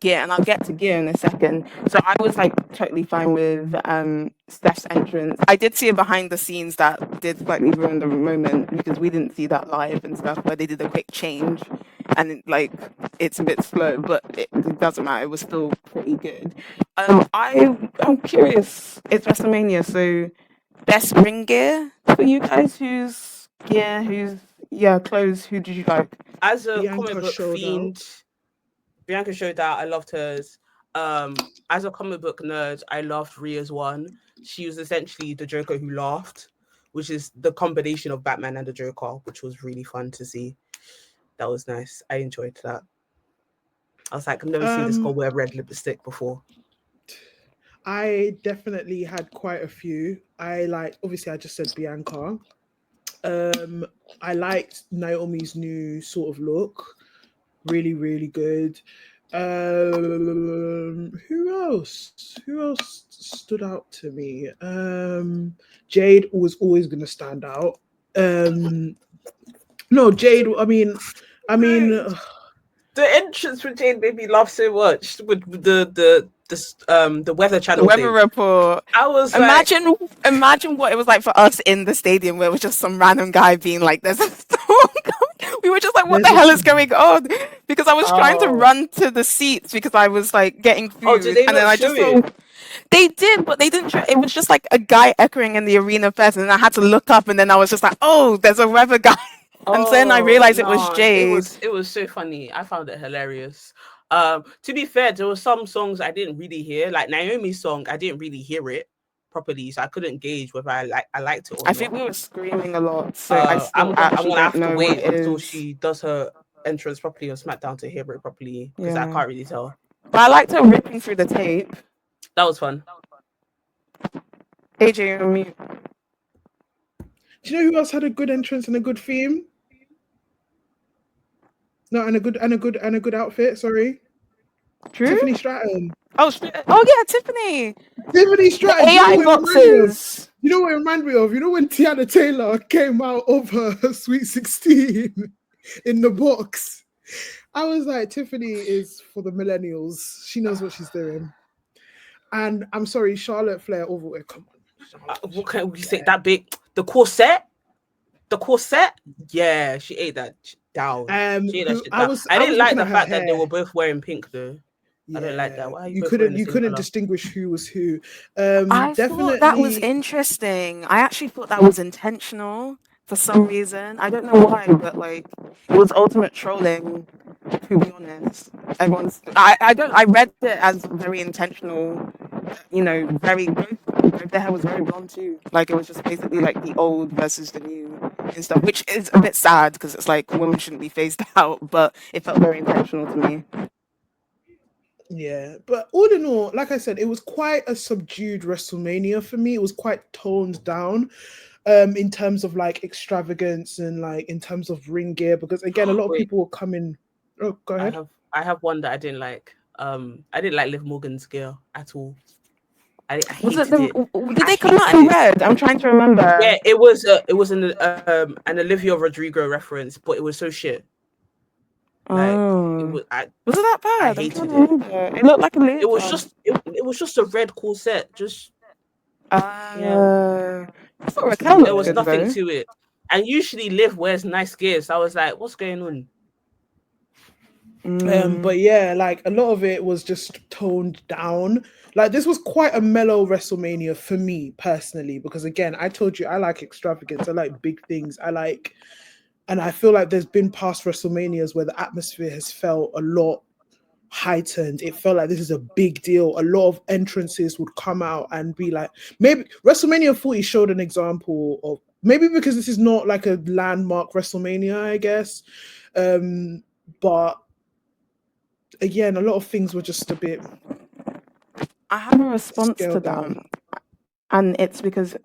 gear, and I'll get to gear in a second. So I was like totally fine with Steph's entrance. I did see a behind the scenes that did slightly ruin the moment, because we didn't see that live and stuff, where they did a quick change, and it's a bit slow, but it doesn't matter. It was still pretty good. I'm curious. It's WrestleMania, so best ring gear for you guys. Who's clothes? Who did you like? As a comic book fiend, Bianca showed out. I loved hers. As a comic book nerd, I loved Rhea's one. She was essentially the Joker who laughed, which is the combination of Batman and the Joker, which was really fun to see. That was nice. I enjoyed that. I was like, I've never seen this girl wear red lipstick before. I definitely had quite a few. Obviously I just said Bianca. I liked Naomi's new sort of look. Really, really good. Who else stood out to me? Jade was always gonna stand out. No, Jade, I mean the entrance with Jade made me laugh so much with the weather channel. The weather report. I was imagine what it was like for us in the stadium, where it was just some random guy being like, "There's a storm coming." We were just like, "What the hell is going on?" Because I was trying to run to the seats because I was like getting food, Oh, did they and then I just saw. They did, but they didn't. It was just like a guy echoing in the arena first, and then I had to look up, and then I was just like, "Oh, there's a weather guy." And then I realized it was Jade. It was so funny. I found it hilarious. To be fair, there were some songs I didn't really hear. Like Naomi's song, I didn't really hear it properly, so I couldn't gauge whether I liked it or not. I think we were screaming a lot, so I'm gonna have to wait until she does her entrance properly on SmackDown to hear it properly, because I can't really tell. But I liked her ripping through the tape. That was fun. AJ, you're on mute. Do you know who else had a good entrance and a good theme? No, and a good outfit. Sorry, True. Tiffany Stratton. Oh yeah, Tiffany. Tiffany Stratton. The AI boxes. You know what it reminded me of? You know when Tiana Taylor came out of her Sweet 16 in the box? I was like, Tiffany is for the millennials. She knows what she's doing. And I'm sorry, Charlotte Flair overwear. Come on. What can we say? That big, the corset. The corset, yeah, she ate that down. She ate that Who shit down. I I didn't was like looking the at her fact that they hair. were both wearing pink though. I don't like Yeah, that. Why are you both wearing the you same couldn't color? distinguish who was who. I thought that was Definitely. interesting. I actually thought that was intentional for some reason. I don't know why, but like it was ultimate trolling, to be honest. I read it as very intentional, very both their hair was very blonde too. Like it was just basically like the old versus the new and stuff, which is a bit sad because it's like women shouldn't be phased out, but it felt very intentional to me. Yeah, but all in all, like I said, it was quite a subdued WrestleMania for me. It was quite toned down, in terms of like extravagance and like in terms of ring gear. Because again, a lot of Wait, people were coming. Oh, go ahead. I have one that I didn't like. I didn't like Liv Morgan's gear at all. I Was it hated it. did I they come out hated in it. red? I'm trying to remember. Yeah, it was an Olivia Rodrigo reference, but it was so shit. Like it Oh. was Was it that I bad? I'm trying hated to it. remember. It looked like a leotard. It was just a red corset. Just yeah. I thought Raquel There looked was Yeah. good nothing though. to it. And usually Liv wears nice gear. So I was like, what's going on? Mm. But yeah, like a lot of it was just toned down. Like this was quite a mellow WrestleMania for me personally, because again, I told you I like extravagance, I like big things, and I feel like there's been past WrestleManias where the atmosphere has felt a lot heightened. It felt like this is a big deal. A lot of entrances would come out and be like, maybe WrestleMania 40 showed an example of, maybe because this is not like a landmark WrestleMania, I guess. But again, a lot of things were just a bit I have a response to scaled that, down. and it's because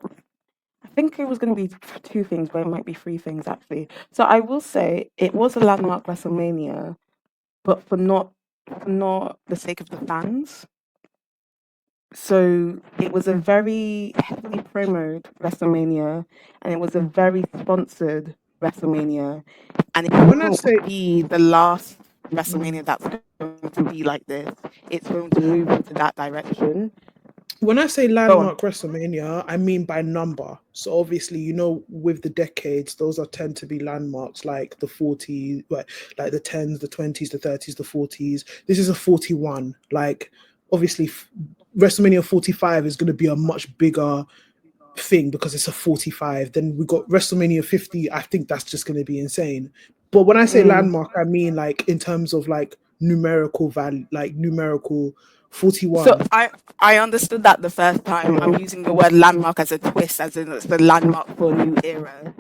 I think it was going to be two things, but it might be three things actually. So I will say it was a landmark WrestleMania, but for not the sake of the fans. So it was a very heavily promoted WrestleMania, and it was a very sponsored WrestleMania, and it When I won't say be the last mm, WrestleMania that's going to be like this. It's going to move into that direction. when I say Go on. landmark WrestleMania, I mean by number. So obviously, with the decades, those are tend to be landmarks like the 40s, like the 10s, the 20s, the 30s, the 40s. This is a 41. Like obviously, WrestleMania 45 is going to be a much bigger thing because it's a 45. Then we got WrestleMania 50. I think that's just going to be insane. But when I say Mm. landmark, I mean like in terms of like numerical value, like numerical So 41. I understood that the first time. I'm using the word landmark as a twist, as in it's the landmark for a new era,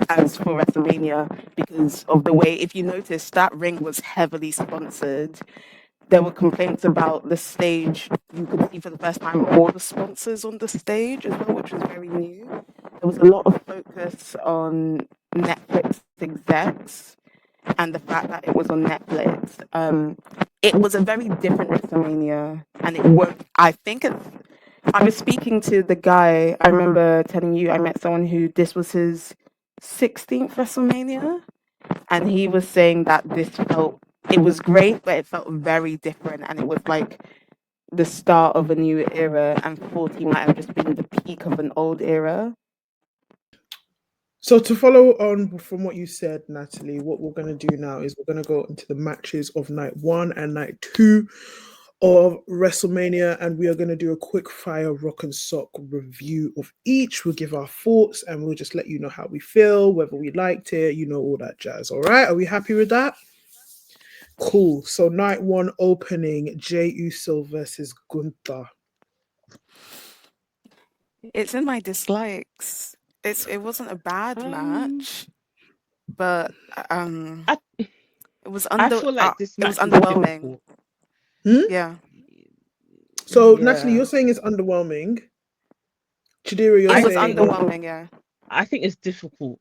as for WrestleMania, because of the way. If you notice, that ring was heavily sponsored. There were complaints about the stage. You could see for the first time all the sponsors on the stage as well, which was very new. There was a lot of focus on Netflix execs and the fact that it was on Netflix. It was a very different WrestleMania, and it worked. I think it's. I was speaking to the guy. I remember telling you I met someone who this was his 16th WrestleMania, and he was saying that this felt. It was great, but it felt very different, and it was like the start of a new era, and 40 might have just been the peak of an old era. So to follow on from what you said, Natalie, what we're going to do now is we're going to go into the matches of night 1 and night 2 of WrestleMania, and we are going to do a quick fire rock and sock review of each. We'll give our thoughts and we'll just let you know how we feel, whether we liked it, all that jazz. All right, are we happy with that? Cool. So night 1 opening, Jey Uso versus Gunther. It's in my dislikes. It wasn't a bad Um, match, but I it was I feel like this it was match was underwhelming. difficult. Hmm? Yeah. So Natalie, Yeah, you're saying it's underwhelming. Chidira, you're It I was saying think underwhelming, yeah. I think it's difficult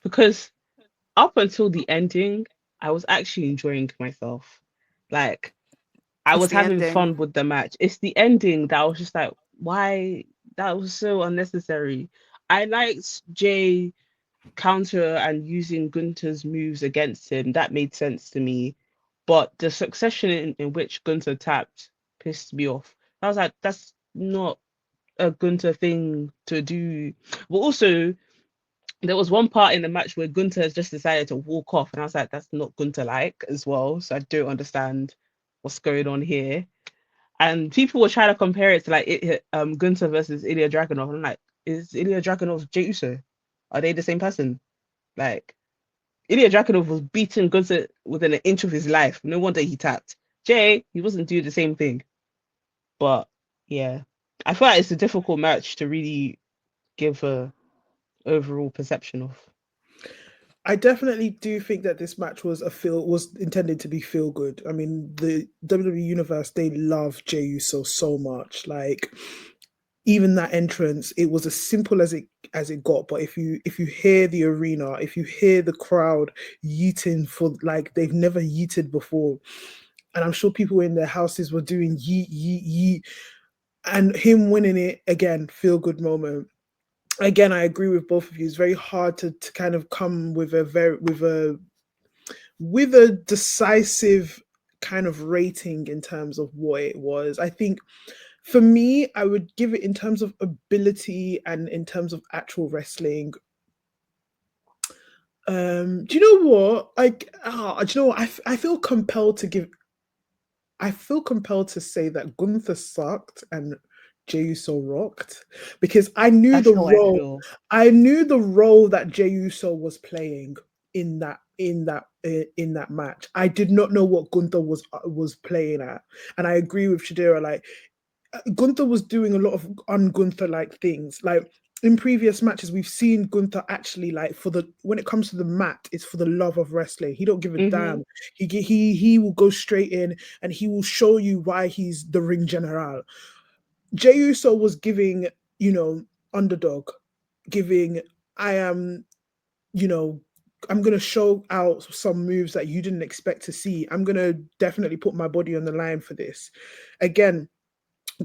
because up until the ending, I was actually enjoying myself. Like I It's was the having ending. fun with the match. It's the ending that I was just like, why? That was so unnecessary. I liked Jay counter and using Gunter's moves against him. That made sense to me. But the succession in which Gunter tapped pissed me off. I was like, that's not a Gunter thing to do. But also, there was one part in the match where Gunter has just decided to walk off, and I was like, that's not Gunter like as well. So I don't understand what's going on here. And people were trying to compare it to like Gunter versus Ilya Dragunov. I'm like, is Ilya Dragunov Jey Uso? Are they the same person? Like Ilya Dragunov was beating Gunter within an inch of his life. No wonder he tapped. Jay, he wasn't doing the same thing. But yeah, I feel like it's a difficult match to really give a overall perception of. I definitely do think that this match was intended to be feel good. I mean, the WWE universe, they love Jey Uso so much. Like even that entrance, it was as simple as it got. But if you hear the arena, if you hear the crowd yeeting for like they've never yeeted before, and I'm sure people in their houses were doing yeet yeet yeet, and him winning it again, feel good moment. Again, I agree with both of you. It's very hard to kind of come with a decisive kind of rating in terms of what it was. I think for me, I would give it in terms of ability and in terms of actual wrestling. Do you know what? Do you know what? I feel compelled to give. I feel compelled to say that Gunther sucked and Jey Uso rocked because I knew That's the how I role. feel. I knew the role that Jey Uso was playing in that match. I did not know what Gunther was playing at, and I agree with Shadira. Like Gunther was doing a lot of un-Gunther like things. Like in previous matches, we've seen Gunther actually like for the when it comes to the mat, it's for the love of wrestling. He don't give a Mm-hmm. damn. He will go straight in and he will show you why he's the ring general. Jey Uso was giving, underdog, giving I am, you know, I'm gonna show out some moves that you didn't expect to see. I'm gonna definitely put my body on the line for this. Again,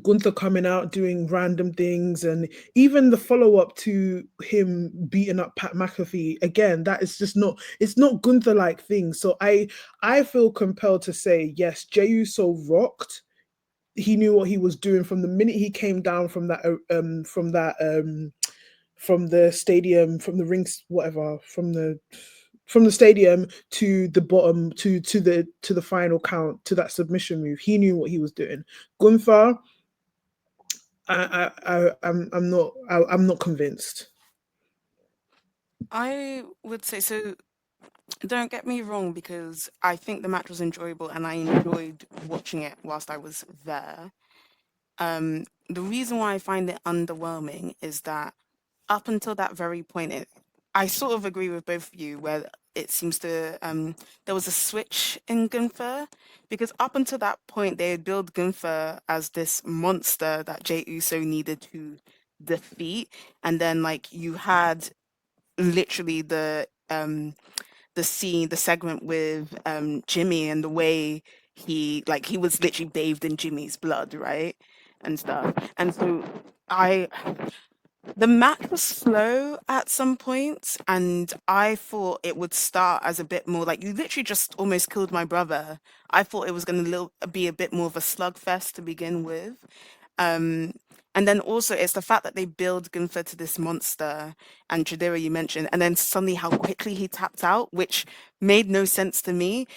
Gunther coming out doing random things, and even the follow up to him beating up Pat McAfee again. That is just not. It's not Gunther like things. So I feel compelled to say yes. Jey Uso rocked. He knew what he was doing from the minute he came down from the stadium, from the rings, whatever, from the stadium to the bottom to the final count to that submission move. He knew what he was doing. Gunther, I'm not convinced. I would say so. Don't get me wrong, because I think the match was enjoyable and I enjoyed watching it whilst I was there. The reason why I find it underwhelming is that up until that very point, I sort of agree with both of you where it seems to there was a switch in Gunther, because up until that point they had built Gunther as this monster that Jey Uso needed to defeat, and then like you had literally the segment with Jimmy, and the way he was literally bathed in Jimmy's blood, right? And stuff. And so I the match was slow at some points, and I thought it would start as a bit more like, you literally just almost killed my brother. I thought it was going to be a bit more of a slugfest to begin with. Um, and then also it's the fact that they build Gunther to this monster, and Jadira you mentioned, and then suddenly how quickly he tapped out, which made no sense to me.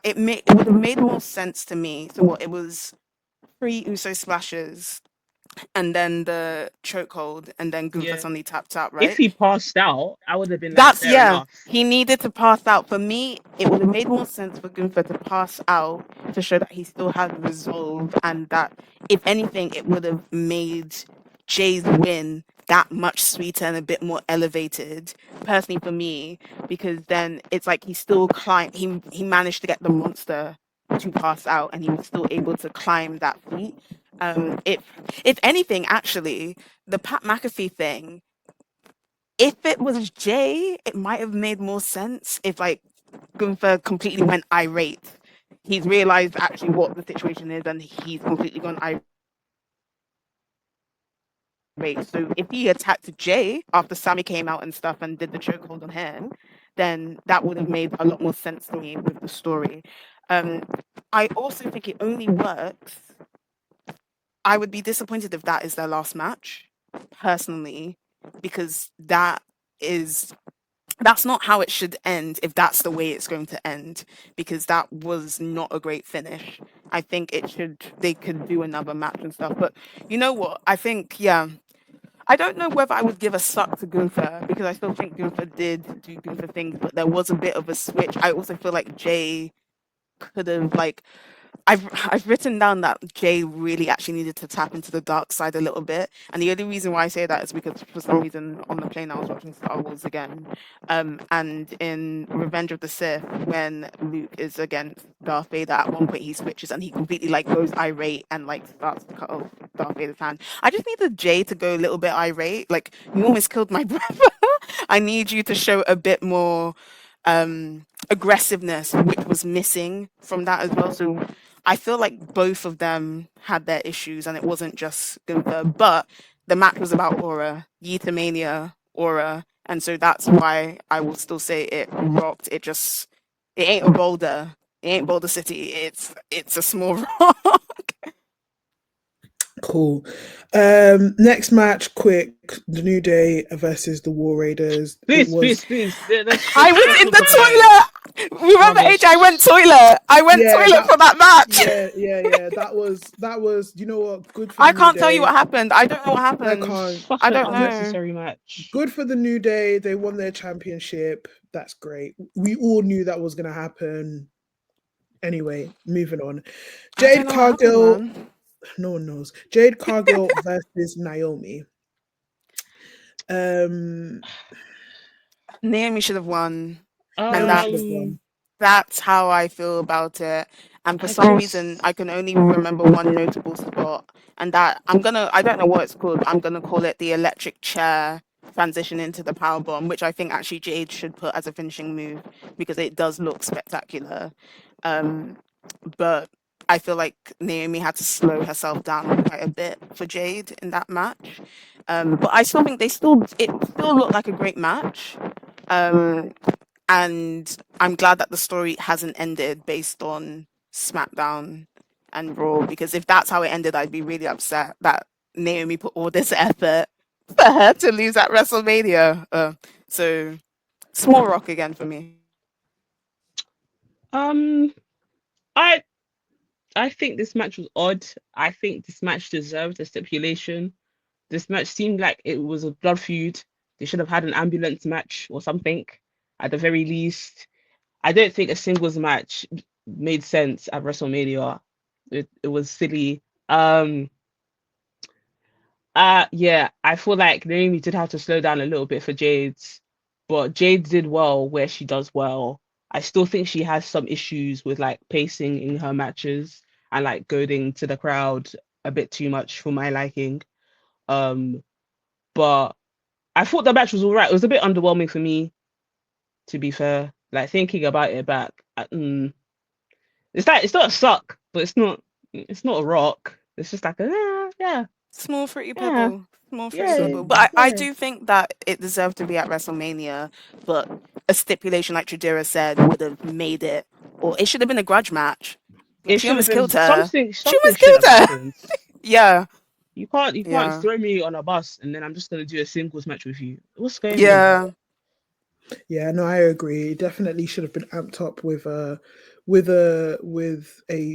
It would have made more sense to me. So what it was, 3 Uso splashes, and then the chokehold, and then Gunther Yeah. suddenly tapped out, If right? he passed out, I would have been like, That's, fair yeah. enough. He needed to pass out. For me, it would have made more sense for Gunther to pass out to show that he still had resolve, and that if anything, it would have made Jay's win that much sweeter and a bit more elevated. Personally, for me, because then it's like he still climbed. He managed to get the monster to pass out, and he was still able to climb that feat. If anything, actually, the Pat McAfee thing, if it was Jay, it might have made more sense if like Gunther completely went irate. He's realized actually what the situation is, and he's completely gone irate. So if he attacked Jay after Sammy came out and stuff and did the chokehold on him, then that would have made a lot more sense to me with the story. Um, I also think it only works. I would be disappointed if that is their last match, personally, because that is that's not how it should end if that's the way it's going to end, because that was not a great finish. I think they could do another match and stuff. But you know what? I think, yeah, I don't know whether I would give a suck to Gunther, because I still think Gunther did do Gunther things, but there was a bit of a switch. I also feel like Jay could have, like, I've written down that Jay really actually needed to tap into the dark side a little bit, and the only reason why I say that is because for some reason on the plane I was watching Star Wars again, and in Revenge of the Sith, when Luke is against Darth Vader, at one point he switches and he completely like goes irate and like starts to cut off Darth Vader's hand. I just needed Jay to go a little bit irate, like, you almost killed my brother. I need you to show a bit more aggressiveness, which was missing from that as well. So I feel like both of them had their issues, and it wasn't just Gunther. But the match was about aura, Yeetamania aura, and so that's why I will still say it rocked. It ain't a Boulder, it ain't Boulder City. It's a small rock. Cool. Next match, quick. The New Day versus the War Raiders. Please. I was in the toilet. Remember, Rubbish. AJ? I went toilet. For that match. Yeah. That was. You know what? Good for. I can't tell you what happened. I don't know what happened. Such I an don't know. unnecessary match. Good for the New Day. They won their championship. That's great. We all knew that was going to happen. Anyway, moving on. Jade Cargill. No one knows. Jade Cargill versus Naomi. Naomi should have won. Um, That's how I feel about it. And for some reason, I can only remember one notable spot, and that I don't know what it's called, but I'm gonna call it the electric chair transition into the power bomb, which I think actually Jade should put as a finishing move because it does look spectacular. But I feel like Naomi had to slow herself down quite a bit for Jade in that match. But I still think it still looked like a great match. And I'm glad that the story hasn't ended based on SmackDown and Raw, because if that's how it ended, I'd be really upset that Naomi put all this effort for her to lose at WrestleMania. So small rock again for me. I think this match was odd. I think this match deserved a stipulation. This match seemed like it was a blood feud. They should have had an ambulance match or something at the very least. I don't think a singles match made sense at WrestleMania. It was silly. Yeah, I feel like Naomi did have to slow down a little bit for Jade, but Jade did well where she does well. I still think she has some issues with like pacing in her matches and like goading to the crowd a bit too much for my liking. But I thought the match was all right. It was a bit underwhelming for me, to be fair. Like thinking about it back, it's not a suck, but it's not a rock. It's just like yeah. Small fruity Yeah. pebble. Small fruity Yeah, pebble. But I yeah. do think that it deserved to be at WrestleMania, but a stipulation like Tradera said would have made it, or it should have been a grudge match. It She should have almost been killed her. something. She Something almost should killed have her. happened. Yeah. You can't Yeah. throw me on a bus and then I'm just gonna do a singles match with you. What's going on? Yeah. Yeah, no, I agree. It definitely should have been amped up with a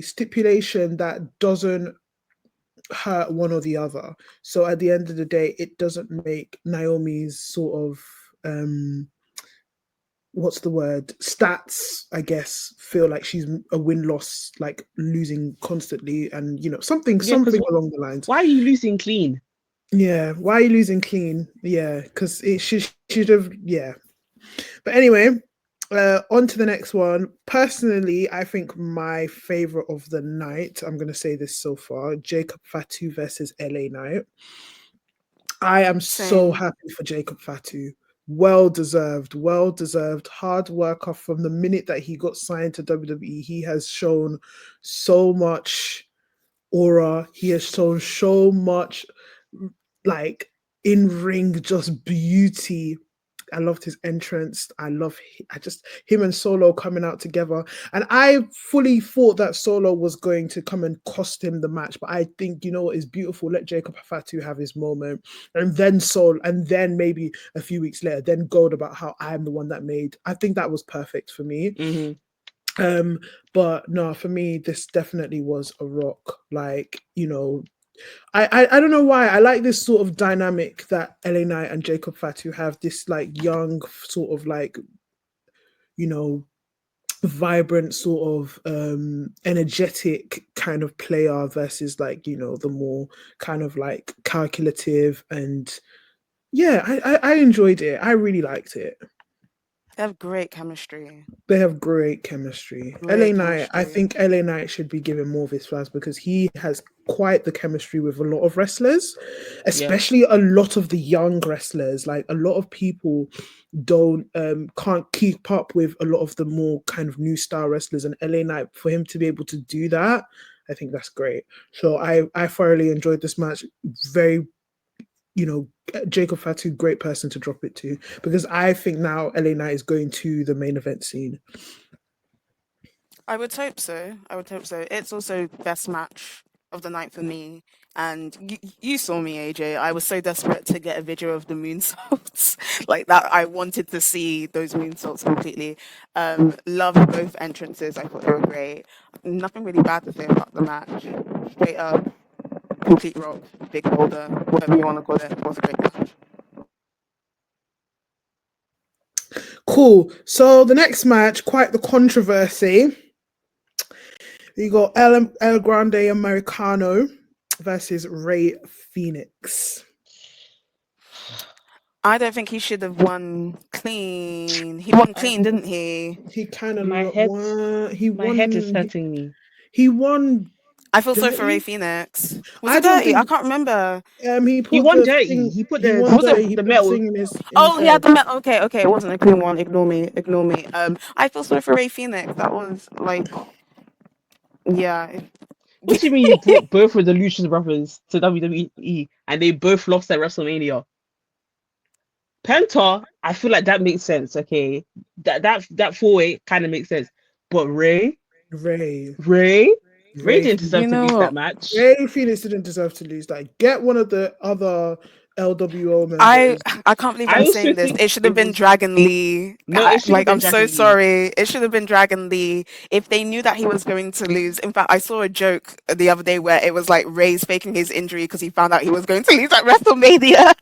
stipulation that doesn't hurt one or the other. So at the end of the day, it doesn't make Naomi's sort of what's the word, stats, I guess, feel like she's a win-loss, like losing constantly, and something along the lines. Why are you losing clean? Yeah, why are you losing clean? Yeah, because it should have. Yeah, but anyway, on to the next one. Personally, I think my favorite of the night, I'm going to say this so far, Jacob Fatu versus LA Knight. I am so happy for Jacob Fatu. Well deserved. Hard worker from the minute that he got signed to WWE. He has shown so much aura. He has shown so much like in ring just beauty. I loved his entrance. I just him and Solo coming out together. And I fully thought that Solo was going to come and cost him the match. But I think, you know what is beautiful? Let Jacob Fatu have his moment. And then Solo, and then maybe a few weeks later, then gold about how I'm the one that made. I think that was perfect for me. But no, for me, this definitely was a rock. Like, you know, I don't know why I like this sort of dynamic that LA Knight and Jacob Fatu have. This like young sort of like, you know, vibrant sort of energetic kind of player versus like, you know, the more kind of like calculative. And yeah, I enjoyed it. I really liked it. They have great chemistry. They have great chemistry. LA Knight, I think LA Knight should be given more of his flowers because he has quite the chemistry with a lot of wrestlers, especially a lot of the young wrestlers. Like a lot of people can't keep up with a lot of the more kind of new style wrestlers, and LA Knight, for him to be able to do that, I think that's great. So I thoroughly enjoyed this match. Very, you know, Jacob Fatu, great person to drop it to, because I think now LA Knight is going to the main event scene. I would hope so. It's also best match of the night for me. And you saw me, AJ. I was so desperate to get a video of the moonsaults. Like that, I wanted to see those moonsaults completely. Loved both entrances. I thought they were great. Nothing really bad to say about the match. Straight up, complete rock, big boulder, whatever you want to call it. It was a great match. Cool. So the next match, quite the controversy. You got El Grande Americano versus Rey Fenix. I don't think he should have won clean. He won clean, didn't he? He kind of won. My head is hurting me. He won. I feel sorry for Rey Fenix. Was it dirty? I can't remember. He won dirty. He put the metal in his he had the metal. Okay. It wasn't a clean one. Ignore me. I feel sorry for Rey Fenix. That was like, yeah. What do you mean you brought both of the Lucius brothers to WWE and they both lost at WrestleMania? Penta, I feel like that makes sense. Okay, that 4-way kind of makes sense. But Rey didn't deserve to lose that match. Rey Fenix didn't deserve to lose that. Get one of the other LWO members. I can't believe I'm saying this. It should have been Dragon Lee. No, I'm so sorry. It should have been Dragon Lee. If they knew that he was going to lose. In fact, I saw a joke the other day where it was like Rey's faking his injury because he found out he was going to lose at WrestleMania.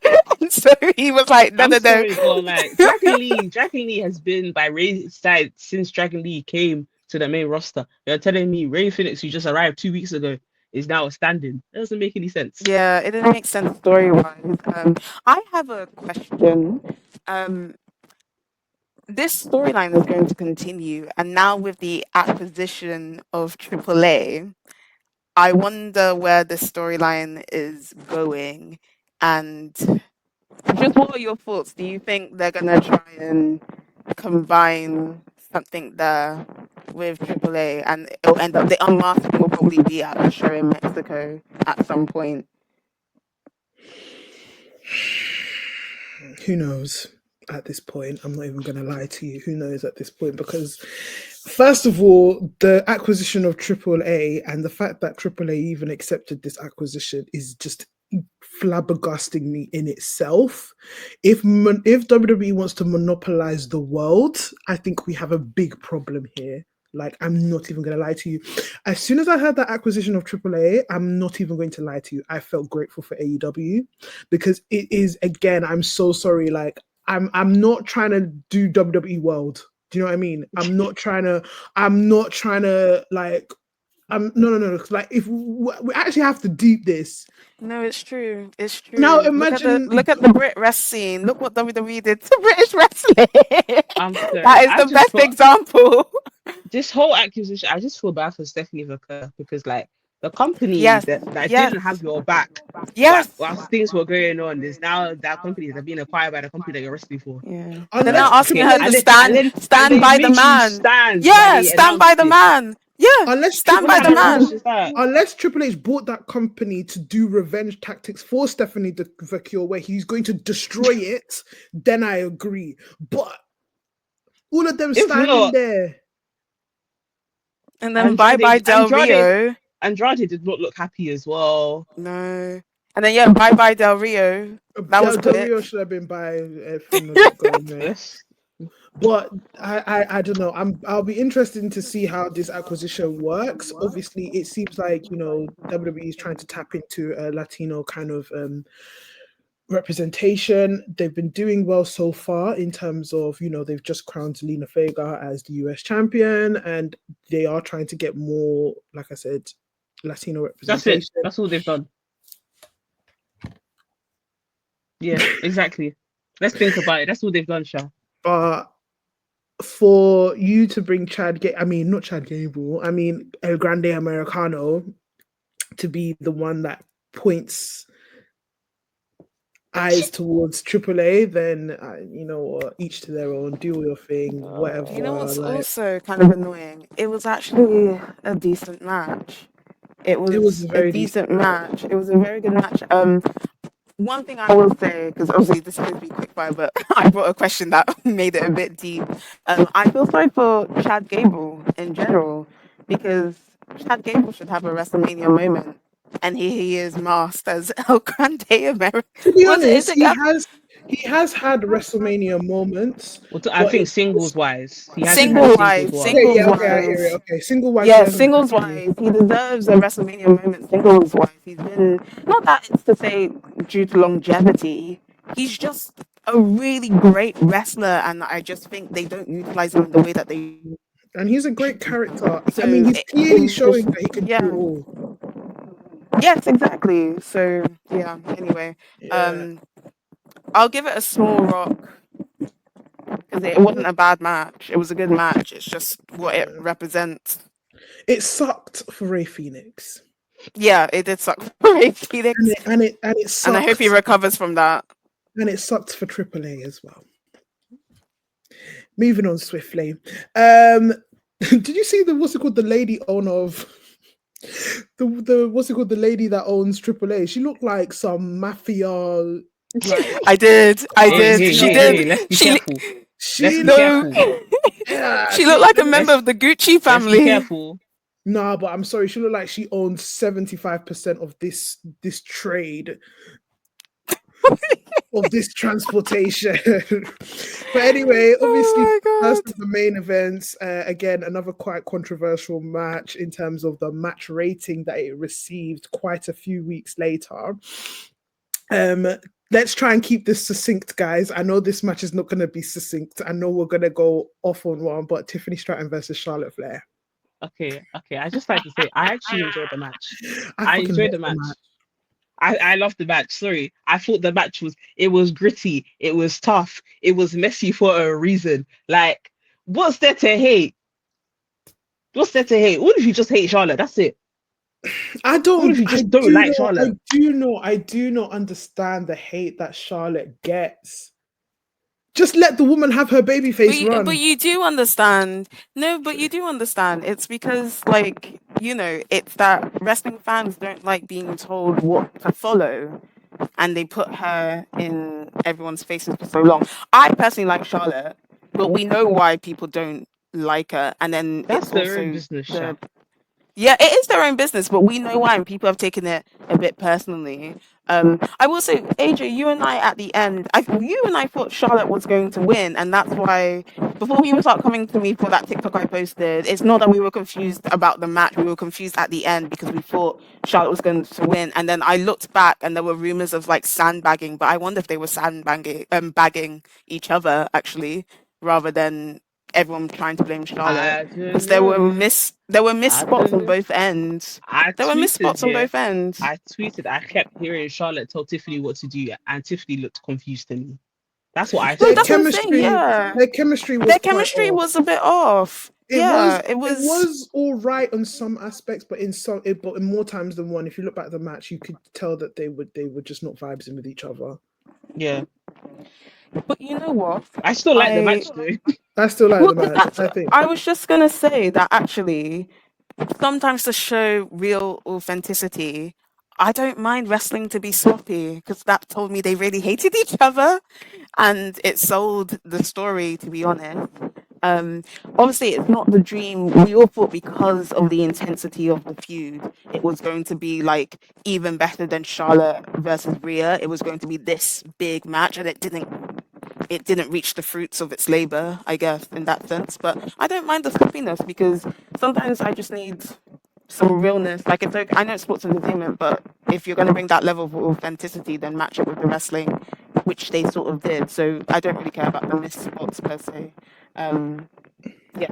And so he was like, no. Like, Dragon Lee has been by Rey's side since Dragon Lee came to the main roster. You're telling me Rey Fenix, who just arrived 2 weeks ago, is now standing? That doesn't make any sense. Yeah, it didn't make sense story-wise. I have a question. This storyline is going to continue, and now with the acquisition of AAA, I wonder where the storyline is going. And just what are your thoughts? Do you think they're gonna try and combine something there with AAA, and it'll end up, the unmasking will probably be at a show in Mexico at some point? Who knows at this point? I'm not even going to lie to you. Who knows at this point? Because first of all, the acquisition of AAA and the fact that AAA even accepted this acquisition is just flabbergasting me in itself. If WWE wants to monopolize the world, I think we have a big problem here. Like, I'm not even going to lie to you. As soon as I heard that acquisition of AAA, I'm not even going to lie to you. I felt grateful for AEW because it is, again, I'm so sorry. Like, I'm not trying to do WWE world. Do you know what I mean? I'm not trying to like, no. Like, if we actually have to deep this. No, it's true. Now imagine, look at the Brit rest scene. Look what WWE did to British wrestling. That is the best example. This whole acquisition, I just feel bad for Stephanie Vaquer because, like, the company that didn't have your back, while things were going on, there's now that company that are being acquired by the company that you're wrestling for. Yeah, and they're now asking her to stand by the man. Stand by the man. Yeah, Unless stand by the What kind of man. rubbish is that? Unless Triple H bought that company to do revenge tactics for Stephanie the Cure, where he's going to destroy it, then I agree. But all of them If standing not, there. And then bye bye Del Rio. Andrade did not look happy as well. No. And then bye bye Del Rio. That was Del quick. Rio should have been by from the get go, man. Yes. But I don't know. I'll be interested to see how this acquisition works. Obviously, it seems like WWE is trying to tap into a Latino kind of representation. They've been doing well so far in terms of they've just crowned Zelina Vega as the US champion, and they are trying to get more, like I said, Latino representation. That's it. That's all they've done. Yeah, exactly. Let's think about it. That's all they've done, Sha. But for you to bring not Chad Gable, El Grande Americano to be the one that points eyes towards AAA, then you know what, each to their own, do your thing, whatever. You know what's also kind of annoying? It was actually a decent match. It was a decent match. It was a very good match. One thing I will say, because obviously this is going to be quick fire, but I brought a question that made it a bit deep. I feel sorry for Chad Gable in general, because Chad Gable should have a WrestleMania moment, and here he is masked as El Grande America. To be honest, he has had WrestleMania moments. Well, I think singles wise, he hasn't Single had wise, singles single wise. Okay, I hear it. Okay, single wise. Yeah, singles wise, he deserves a WrestleMania moment. Singles wise, he's been, not that it's to say due to longevity, he's just a really great wrestler, and I just think they don't utilize him the way that they. And he's a great character. So he's clearly showing that he can do it all. Yes, exactly. So yeah. Anyway, I'll give it a small rock because it wasn't a bad match. It was a good match. It's just what it represents. It sucked for Ray Phoenix. Yeah, it did suck for Ray Phoenix, and it sucked. And I hope he recovers from that. And it sucked for AAA as well. Moving on swiftly. Did you see the lady owner of the lady that owns AAA? She looked like some mafia. I did. She did. Let's be careful. She looked like a member of the Gucci family. Be careful. Nah, but I'm sorry. She looked like she owned 75% of this trade. Of this transportation. But anyway, obviously, first of the main events, again, another quite controversial match in terms of the match rating that it received quite a few weeks later. Let's try and keep this succinct, guys. I know this match is not going to be succinct. I know we're going to go off on one, but Tiffany Stratton versus Charlotte Flair. Okay. I just like to say, I actually enjoyed the match. I enjoyed the match. I loved the match. Sorry. I thought the match was gritty. It was tough. It was messy for a reason. Like, what's there to hate? What if you just hate Charlotte? That's it. I don't. What if you just don't like Charlotte? I do not understand the hate that Charlotte gets. Just let the woman have her baby face run. But you do understand. No, but you do understand. It's because, like, it's that wrestling fans don't like being told what to follow, and they put her in everyone's faces for so long. I personally like Charlotte, but we know why people don't like her, and then that's it's their also own business. Yeah, it is their own business, but we know why, and people have taken it a bit personally. I will say, AJ, you and I at the end, you and I thought Charlotte was going to win, and that's why before people start coming to me for that TikTok I posted, it's not that we were confused about the match, we were confused at the end because we thought Charlotte was going to win, and then I looked back and there were rumors of like sandbagging, but I wonder if they were bagging each other actually, rather than everyone trying to blame Charlotte, because there were missed spots on both ends. There were missed spots on both ends. I tweeted. I kept hearing Charlotte tell Tiffany what to do, and Tiffany looked confused to me. That's what I said. Their chemistry was a bit off. It was all right on some aspects, but in more times than one, if you look back at the match, you could tell that they were just not vibing with each other. Yeah. But you know what? I still like the match though. I still like the match. I think. I was just gonna say that actually, sometimes to show real authenticity, I don't mind wrestling to be sloppy because that told me they really hated each other, and it sold the story. To be honest, um, obviously it's not the dream. We all thought because of the intensity of the feud, it was going to be like even better than Charlotte versus Rhea. It was going to be this big match, and it didn't. It didn't reach the fruits of its labor, I guess, in that sense. But I don't mind the sloppiness because sometimes I just need some realness. Like it's okay, I know it's sports entertainment, but if you're going to bring that level of authenticity, then match it with the wrestling, which they sort of did. So I don't really care about the missed spots per se. Um, yeah,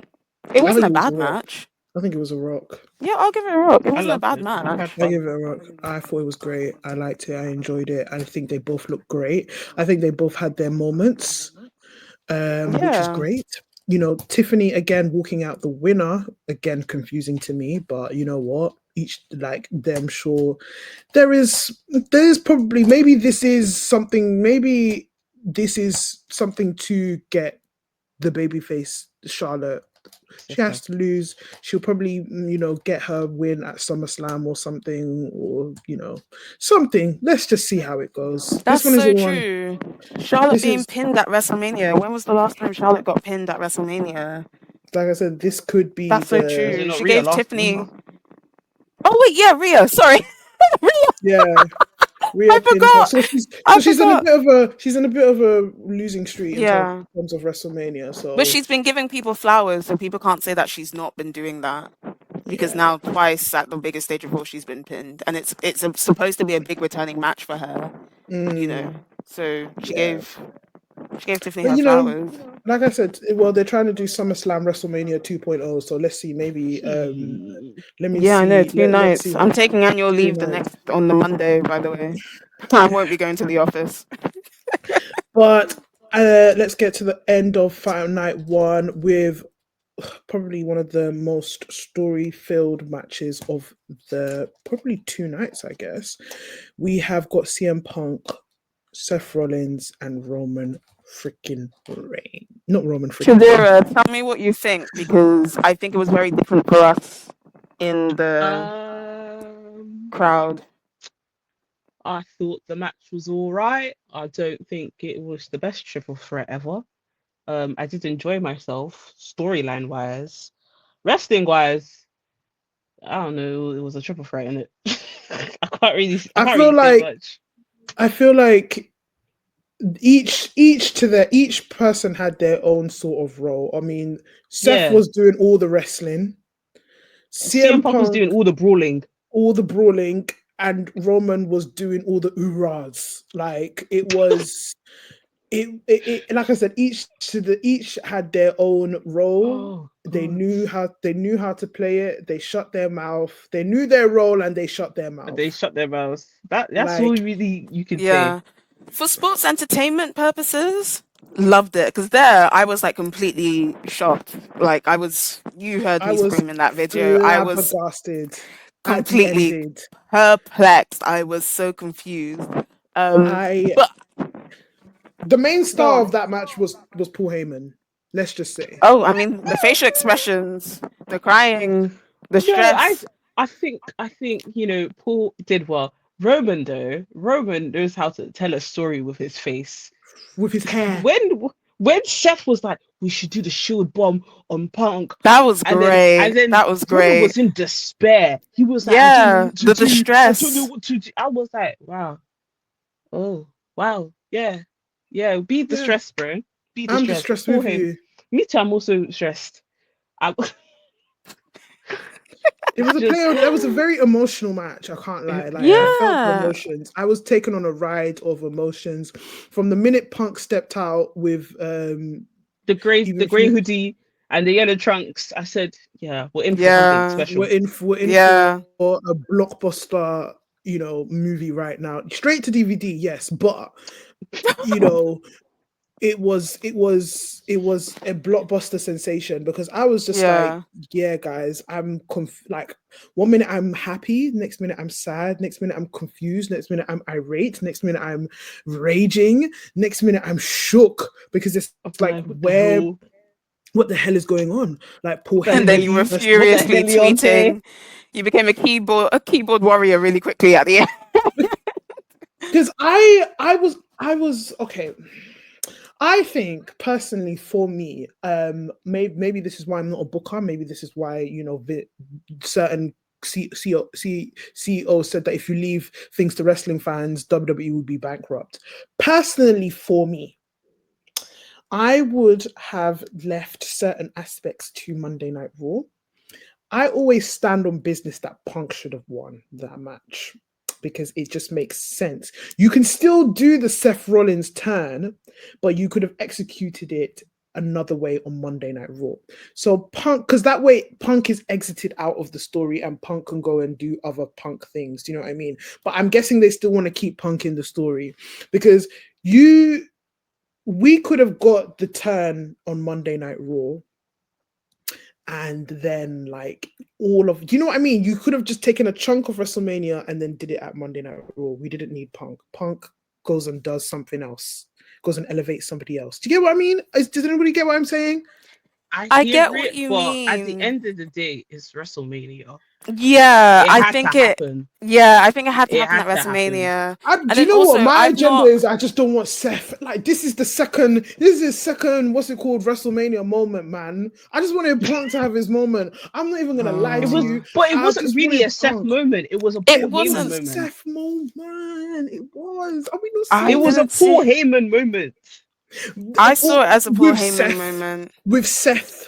it I wasn't think a it was a bad rock. match. I think it was a rock. Yeah, I'll give it a rock. It I wasn't a loved bad it. I had match. I fun. give it a rock. I thought it was great. I liked it. I enjoyed it. I think they both looked great. I think they both had their moments, which is Yeah, great. Tiffany again walking out the winner, again confusing to me, but you know what? Each like them sure there is probably maybe this is something to get the babyface Charlotte. She has Okay. to lose. She'll probably, get her win at SummerSlam or something, or something. Let's just see how it goes. that's This one is the so one. true. Charlotte This being is pinned at WrestleMania. When was the last time Charlotte got pinned at WrestleMania? like I said. This could be That's so Was it the true. not She Rhea gave last time? Tiffany. Oh wait, yeah, Rhea. Sorry, Rhea. yeah. I Rhea pinned her, forgot. so she's I so she's in a forgot. bit of a losing streak in Yeah, terms of WrestleMania. but So she's been giving people flowers, so people can't say that she's not been doing that because yeah. now twice at the biggest stage of all she's been pinned, and supposed to be a big returning match for her. You know, Mm, so yeah. she gave Tiffany But her flowers. like I said, well, they're trying to do SummerSlam WrestleMania 2.0. So let's see. Maybe Hmm. let me Yeah, I know. see. Two Let's nights. see. I'm taking annual Two leave the nights. next on the Monday. By the way, I won't be going to the office. But let's get to the end of Final Night One with probably one of the most story-filled matches of the probably 2 nights. I guess we have got CM Punk, Seth Rollins, and Roman freaking Reigns. Not Roman freaking Reigns. Chidera, tell me what you think because I think it was very different for us in the Um, crowd. I thought the match was all right. I don't think it was the best triple threat ever. I did enjoy myself storyline wise, wrestling wise. I don't know. It was a triple threat in it. I I can't feel really say like much. I feel like each person had their own sort of role. I mean, Seth Yeah, was doing all the wrestling, CM CM Punk was Punk doing all the brawling. all the brawling, and Roman was doing all the oorahs. Like it was like I said, each had their own role. Oh They God. knew how to play it. They shut their mouth. They knew their role and they shut their They mouth. shut their mouths. That's all Like really you can say. Yeah. For sports entertainment purposes, loved it because there I was like completely shocked. Like you heard I me was scream in that video. I was flabbergasted at the completely ending. perplexed. I was so confused. I But The main go star of on. that match was Paul Heyman. Let's just say. Oh, I mean the facial expressions, the crying, the No, stress. I think Paul did well. Roman though, Roman knows how to tell a story with his face. With his hair. When Seth was like, we should do the shield bomb on Punk, That was and then great. and then That was Roman great. was in despair. He was like, I don't know Yeah, what to the do. I don't know distress. what to do. I was like, wow, oh wow, yeah, yeah. Be Yeah, distressed, bro. Be I'm distressed. distressed Paul with him. you. Me too. I'm also stressed. I It was a just. play. That was a very emotional match. I can't lie. Like I felt the Yeah. emotions. I was taken on a ride of emotions from the minute Punk stepped out with The even if grey you hoodie and the yellow trunks. I said, yeah, we're in for something Yeah. special. we're in Yeah. for a blockbuster movie right now. Straight to DVD, yes, but you know it was a blockbuster sensation because I was just like, Yeah. yeah, guys, like 1 minute I'm happy, next minute I'm sad, next minute I'm confused, next minute I'm irate, next minute I'm raging, next minute I'm shook because it's I'm like like, what the hell? what the hell is going on? Like Paul And then you were Heyman. furiously Leonte? tweeting. You became a keyboard warrior really quickly at the end. Because I was okay. I think personally, for me, maybe this is why I'm not a booker. Maybe this is why certain CEO said that if you leave things to wrestling fans, WWE would be bankrupt. Personally, for me, I would have left certain aspects to Monday Night Raw. I always stand on business that Punk should have won that match because it just makes sense. You can still do the Seth Rollins turn, but you could have executed it another way on Monday Night Raw. So Punk, because that way Punk is exited out of the story and Punk can go and do other Punk things. Do you know what I mean? But I'm guessing they still want to keep Punk in the story because we could have got the turn on Monday Night Raw and then like do you know what I mean? You could have just taken a chunk of WrestleMania and then did it at Monday Night Raw. We didn't need Punk. Punk goes and does something else, goes and elevates somebody else. Do you get what I mean? Does anybody get what I'm saying? I get what you but mean. at the end of the day, it's WrestleMania. Yeah, I think it had to happen at to happen. WrestleMania. Do you know what my agenda is? I just don't want Seth. Like this is the second, what's it called, WrestleMania moment, man. I just wanted Punk to have his moment. I'm not even gonna lie to you. But it wasn't really a Seth moment. It was a Paul Heyman moment. Seth moment. It was. It was a Paul Heyman moment. I saw it as a Paul Heyman moment with Seth.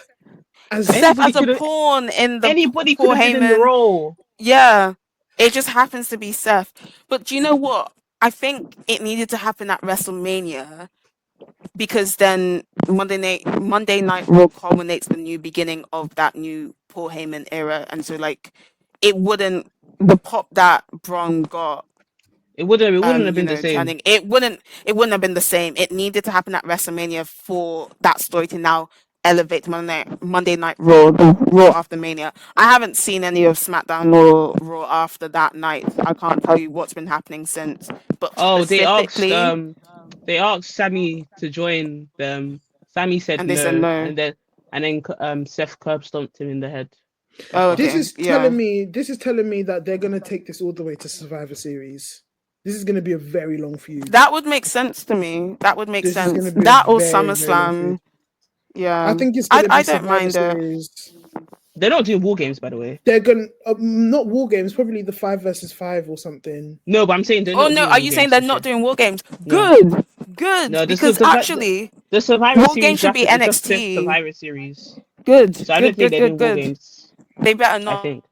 Seth as a pawn in the anybody Paul could have been in the role. Yeah, it just happens to be Seth. But do you know what? I think it needed to happen at WrestleMania because then Monday Night Raw culminates the new beginning of that new Paul Heyman era, and so like it wouldn't the pop that Braun got. It wouldn't have been the same. It wouldn't have been the same. It needed to happen at WrestleMania for that story to now elevate Monday Night Raw, the Raw after Mania. I haven't seen any of SmackDown or Raw after that night. I can't tell you what's been happening since. But they asked Sammy to join them. Sammy said and they said no, and then Seth curb stomped him in the head. Oh, okay. This is telling me that they're gonna take this all the way to Survivor Series. This is gonna be a very long feud. That would make sense to me. That would make sense. That or SummerSlam. Yeah, I think it's gonna be I don't mind Series. They're not doing War Games, by the way. They're gonna not War Games, probably the 5 versus 5 or something. No, but I'm saying they're not. Oh no, are you saying they're not doing War Games? Good, good. No, because actually, the Survivor War Series Games should be NXT Survivor Series. Good. So I don't think they're doing War Games. They better not. I think.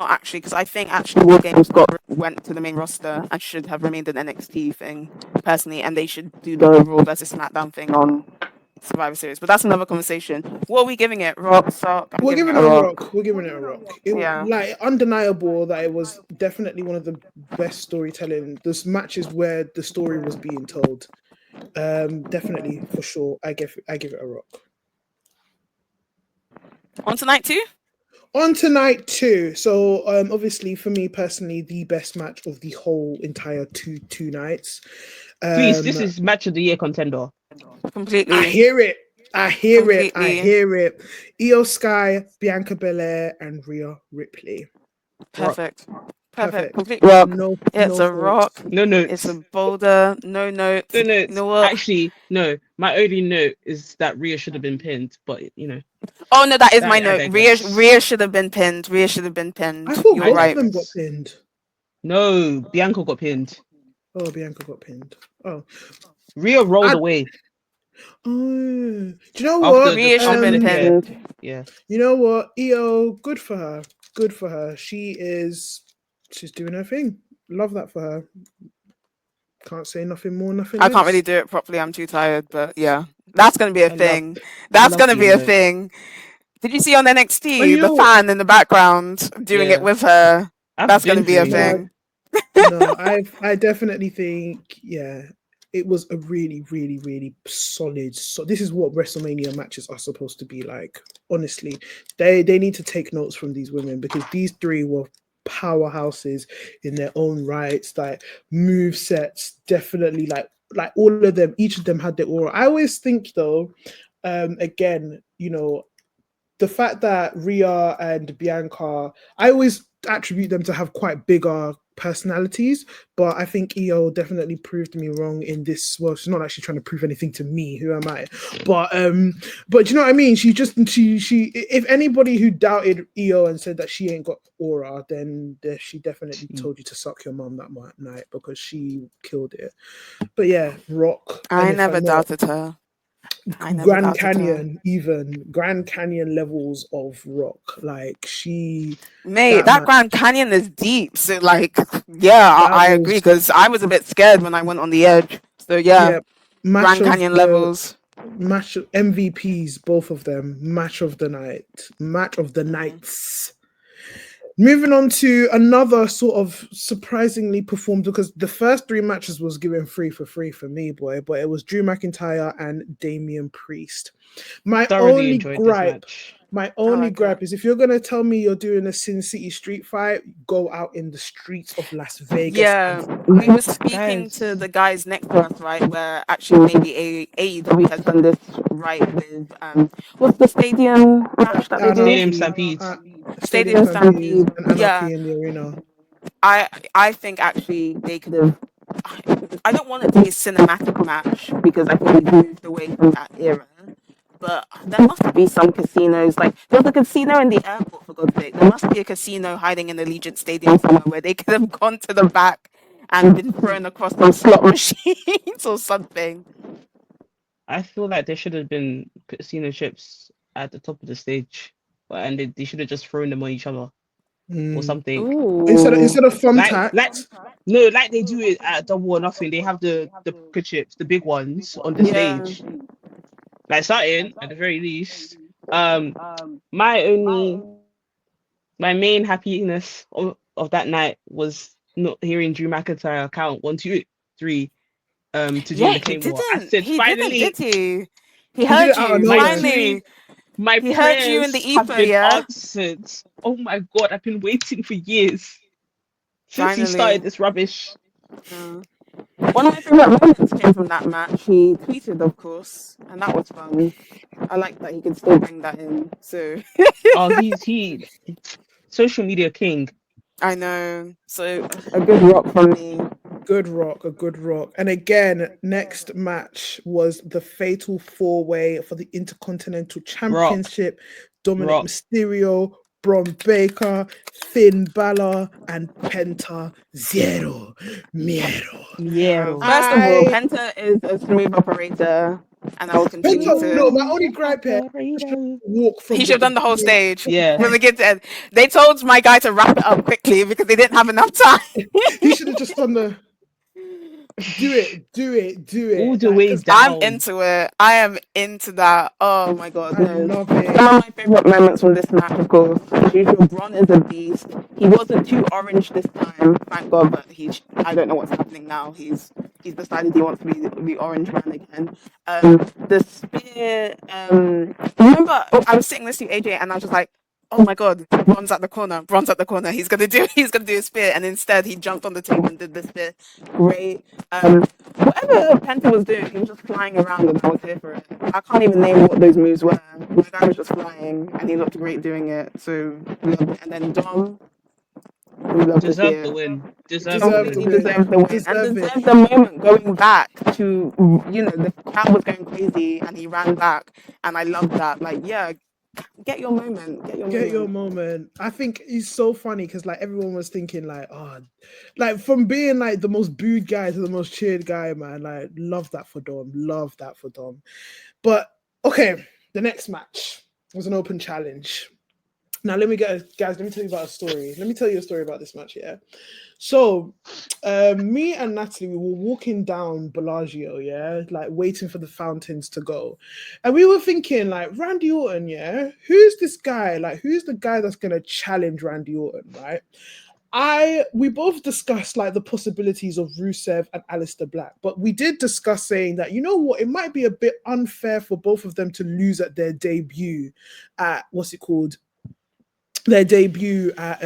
Actually, because I think War Games went to the main roster and should have remained an NXT thing personally, and they should do the Raw versus SmackDown thing on Survivor Series. But that's another conversation. What are we giving it? Rock, sock? We're giving it a rock. We're giving it a rock. Like undeniable that it was definitely one of the best storytelling. There's matches where the story was being told. Definitely for sure. I give it a rock. On to night 2. On to night 2. So obviously for me personally, the best match of the whole entire two nights. Please, this is match of the year contender. Completely. I hear it. Io Sky, Bianca Belair, and Rhea Ripley. Perfect. Complete rock. It's a rock. No notes. It's a boulder. No notes. No notes. You know what? Actually, no. My only note is that Rhea should have been pinned, but you know. Oh no, that is my note. Rhea should have been pinned. I thought both of them got pinned. No, Bianca got pinned. Oh, Bianca got pinned. Oh, Rhea rolled away. Oh, do you know what? Rhea should have been pinned. Yeah. You know what? Io, good for her. She's doing her thing. Love that for her. Can't say nothing more, nothing less. I can't really do it properly. I'm too tired, but yeah, that's gonna be a thing. That's gonna be a thing. Did you see on NXT the fan in the background doing it with her? That's gonna be a thing. No, I definitely think it was a really, really, really solid. So this is what WrestleMania matches are supposed to be like. Honestly, they need to take notes from these women because these three were powerhouses in their own rights. Like move sets, definitely like like all of them, each of them had their aura. I always think though, again, you know, the fact that Rhea and Bianca, I always attribute them to have quite bigger personalities, but I think EO definitely proved me wrong in this. Well, she's not actually trying to prove anything to me. Who am I? But you know what I mean? She if anybody who doubted EO and said that she ain't got aura, then she definitely told you to suck your mum that night, because she killed it. But yeah, Rock. I never doubted her. Grand Canyon, even Grand Canyon levels of Rock. Like that Grand Canyon is deep. So like, yeah, I agree, because I was a bit scared when I went on the edge. So yeah, Grand Canyon levels. Match MVPs, both of them. Match of the nights. Moving on to another sort of surprisingly performed, because the first 3 matches was given free for me, boy, but it was Drew McIntyre and Damian Priest. My only gripe is, if you're gonna tell me you're doing a Sin City street fight, go out in the streets of Las Vegas. Yeah, we were speaking to the guys next to us, right? Where actually maybe AEW has done this right with what's the stadium match that they do? Stadium Stampede. Stadium Stampede. And Anarchy in the Arena. I think actually they could have. I don't want it to be a cinematic match, because I think we moved away from that era. But there must be some casinos. Like, there's a casino in the airport, for God's sake. There must be a casino hiding in Allegiant Stadium somewhere where they could have gone to the back and been thrown across some slot machines or something. I feel like there should have been casino chips at the top of the stage, and they should have just thrown them on each other or something. Ooh. Instead of thumbtacks. Like they do it at Double or Nothing. They have the poker chips, the big ones, on the stage. Like starting at the very least. My main happiness of that night was not hearing Drew McIntyre count 1, 2, 3 to do the claymore. I said finally. Did he? He heard you finally. My he prayers heard you in the have ether, been answered. Oh my God, I've been waiting for years since he started this rubbish. One of my favorite moments came from that match. He tweeted, of course, and that was fun. I like that he could still bring that in. So, he social media king. I know. So a good rock from me. A good rock. And again, next match was the fatal 4-way for the Intercontinental Championship. Dominic Mysterio, Braun Baker, Finn Balor, and Penta Zero Miedo. First of all, Penta is a smooth operator, and I will continue to. No, my only gripe here, walk from. He should have done the whole stage. Yeah. When we get to end, they told my guy to wrap it up quickly because they didn't have enough time. He should have just done the. Do it. All the way down. I'm into it. I am into that. Oh my God. I love it. Some of my favorite moments from this match, of course. As usual, Braun is a beast. He wasn't too orange this time, thank God, but I don't know what's happening now. He's decided he wants to be the orange man again. The spear, remember, I was sitting next to AJ and I was just like, oh my God, Braun's at the corner. He's gonna do a spear, and instead he jumped on the table and did the spear. Great. Whatever Penta was doing, he was just flying around and I was here for it. I can't even name what those moves were. My guy was just flying and he looked great doing it. So loved it. And then Dom, deserved the win. Deserved the win. And deserved the moment going back to, the crowd was going crazy and he ran back, and I loved that. Like, yeah. Get your moment. I think he's so funny because like everyone was thinking like, oh, like from being like the most booed guy to the most cheered guy, man. Like, love that for Dom. But okay, the next match was an open challenge. Now let me tell you about a story. Let me tell you a story about this match, yeah. So, me and Natalie, we were walking down Bellagio, yeah, like waiting for the fountains to go. And we were thinking, like, Randy Orton, yeah? Who's this guy? Like, who's the guy that's going to challenge Randy Orton, right? We both discussed, like, the possibilities of Rusev and Aleister Black. But we did discuss saying that, you know what? It might be a bit unfair for both of them to lose at their debut at, their debut at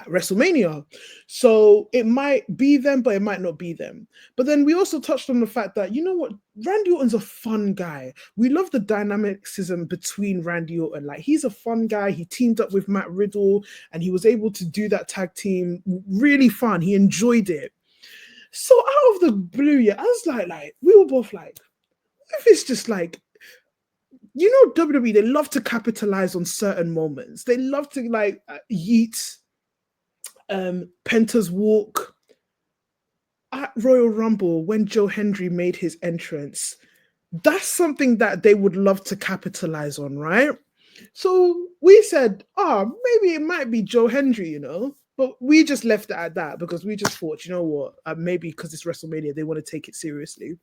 WrestleMania. So it might be them, but it might not be them. But then we also touched on the fact that, you know what, Randy Orton's a fun guy. We love the dynamicism between Randy Orton. Like, he's a fun guy. He teamed up with Matt Riddle and he was able to do that tag team. Really fun. He enjoyed it. So out of the blue, yeah, I was like, we were both like, what if it's just like, you know, WWE, they love to capitalize on certain moments. They love to like yeet Penta's walk at Royal Rumble when Joe Hendry made his entrance. That's something that they would love to capitalize on, right? So we said, maybe it might be Joe Hendry, you know, but we just left it at that because we just thought, you know what, maybe because it's WrestleMania, they want to take it seriously.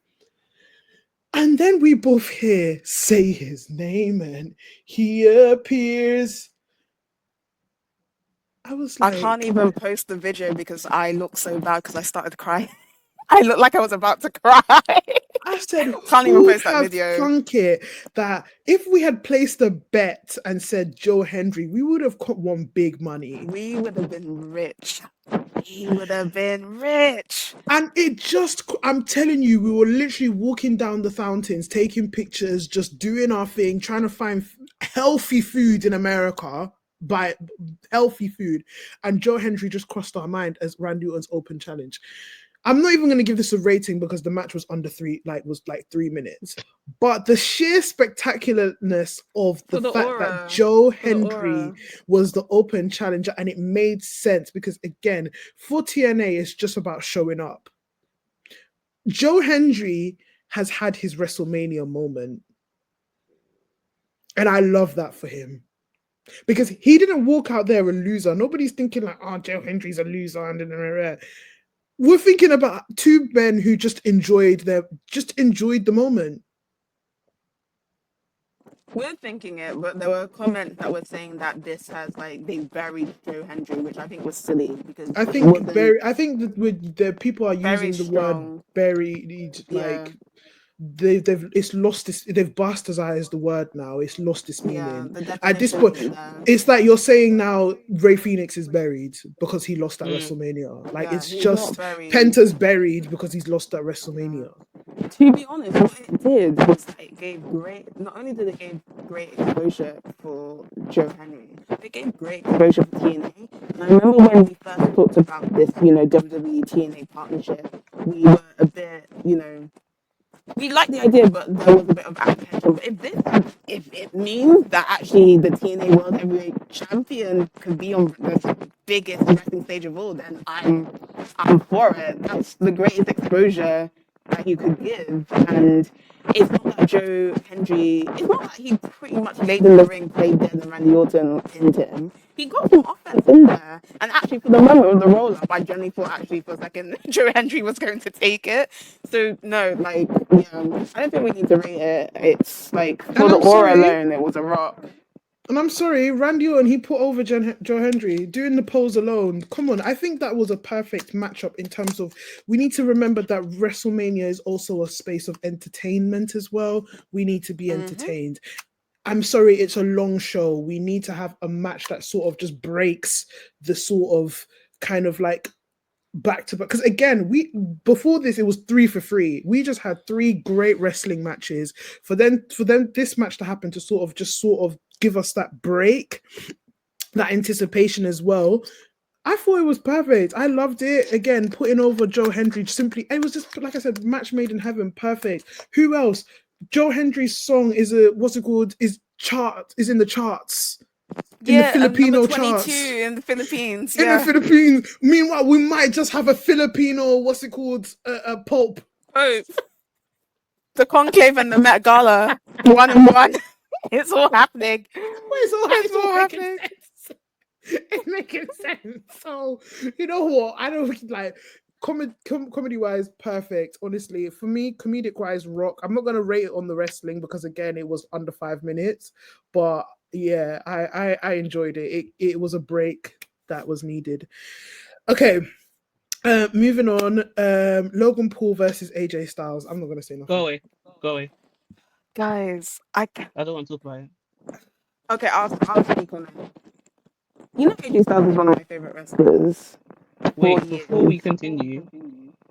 And then we both hear say his name and he appears. I was like, I can't even post the video because I look so bad because I started crying. I looked like I was about to cry. I said, Can't even who post that have video. thunk it that if we had placed a bet and said Joe Hendry, we would have won big money. We would have been rich. We would have been rich. And it just, I'm telling you, we were literally walking down the fountains, taking pictures, just doing our thing, trying to find healthy food in America. By healthy food, and Joe Hendry just crossed our mind as Randy Orton's open challenge. I'm not even going to give this a rating because the match was under 3 minutes. But the sheer spectacularness of the fact aura. that Joe Hendry was the open challenger, and it made sense because, again, for TNA, it's just about showing up. Joe Hendry has had his WrestleMania moment, and I love that for him. Because he didn't walk out there a loser. Nobody's thinking like, Joe Hendry's a loser. And we're thinking about two men who just enjoyed the moment. We're thinking it, but there were comments that were saying that this has like they buried Joe Hendry, which I think was silly because I think that the people are using the word buried like. They've bastardized the word now. It's lost its meaning. At this point, it's like you're saying now Rey Fenix is buried because he lost at WrestleMania. Like, it's just Penta's buried because he's lost at WrestleMania. To be honest, what it did was that it gave not only did it give great exposure for Joe Henry, it gave great exposure for TNA. And I remember when we first talked about this, WWE TNA partnership, we were a bit, we liked the idea, but there was a bit of apprehension. But if it means that actually the TNA World Heavyweight Champion could be on the biggest wrestling stage of all, then I'm for it. That's the greatest exposure that you could give. And it's not that Joe Hendry, it's not that he pretty much laid in the ring, played dead, and Randy Orton pinned him. He got some offense in there. And actually, for the moment of the roll up, I generally thought for a second Joe Hendry was going to take it. So, no, I don't think we need to rate it. It's like, for the aura alone, it was a rock. And I'm sorry, Randy Orton, he put over Joe Hendry doing the pose alone. Come on, I think that was a perfect matchup in terms of, we need to remember that WrestleMania is also a space of entertainment as well. We need to be entertained. I'm sorry, it's a long show. We need to have a match that sort of just breaks the sort of kind of like back to back. Because again, before this it was 3 for 3. We just had 3 great wrestling matches. For them this match to happen to sort of give us that break, that anticipation as well. I thought it was perfect. I loved it. Again, putting over Joe Hendry, it was just, like I said, match made in heaven. Perfect. Who else? Joe Hendry's song is in the charts. In the Filipino charts. In the Philippines. In the Philippines. Meanwhile, we might just have a Filipino, a Pope. Oh. The Conclave and the Met Gala. 1 and 1. It's all happening. It's all happening. It's making sense. So, you know what? I don't like comedy wise, perfect. Honestly, for me, comedic wise, rock. I'm not gonna rate it on the wrestling because again, it was under 5 minutes. But yeah, I enjoyed it. It was a break that was needed. Okay. Moving on. Logan Paul versus AJ Styles. I'm not gonna say nothing. Go away. Guys, I don't want to talk about it. Okay, I'll speak on it. You know, AJ Styles is one of my favorite wrestlers. Wait, before we continue,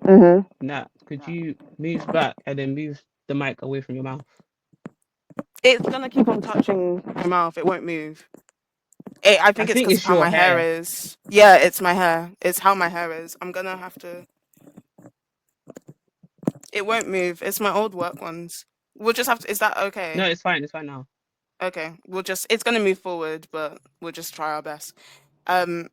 Mm-hmm. Nat, could you move back and then move the mic away from your mouth? It's gonna keep on touching my mouth. It won't move. I I think it's think because of it's how your my hair hair. is. Yeah, it's my hair. It's how my hair is. I'm gonna have to. It won't move. It's my old work ones. We'll just have to. Is that No, okay? it's fine. It's fine now. Okay. We'll just. It's gonna move forward, but we'll just try our best.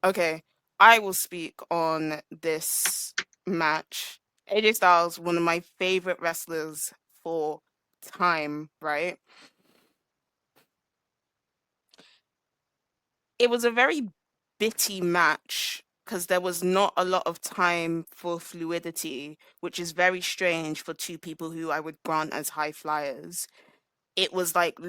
Okay. I will speak on this match. AJ Styles, one of my favorite wrestlers for time, right? It was a very bitty match because there was not a lot of time for fluidity, which is very strange for two people who I would grant as high flyers. It was like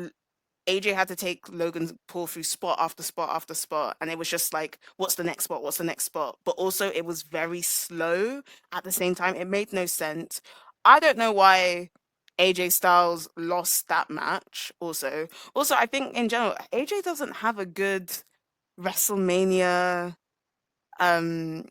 AJ had to take Logan Paul through spot after spot after spot, and it was just like, what's the next spot? What's the next spot? But also, it was very slow at the same time. It made no sense. I don't know why AJ Styles lost that match. Also, I think in general, AJ doesn't have a good WrestleMania. Um,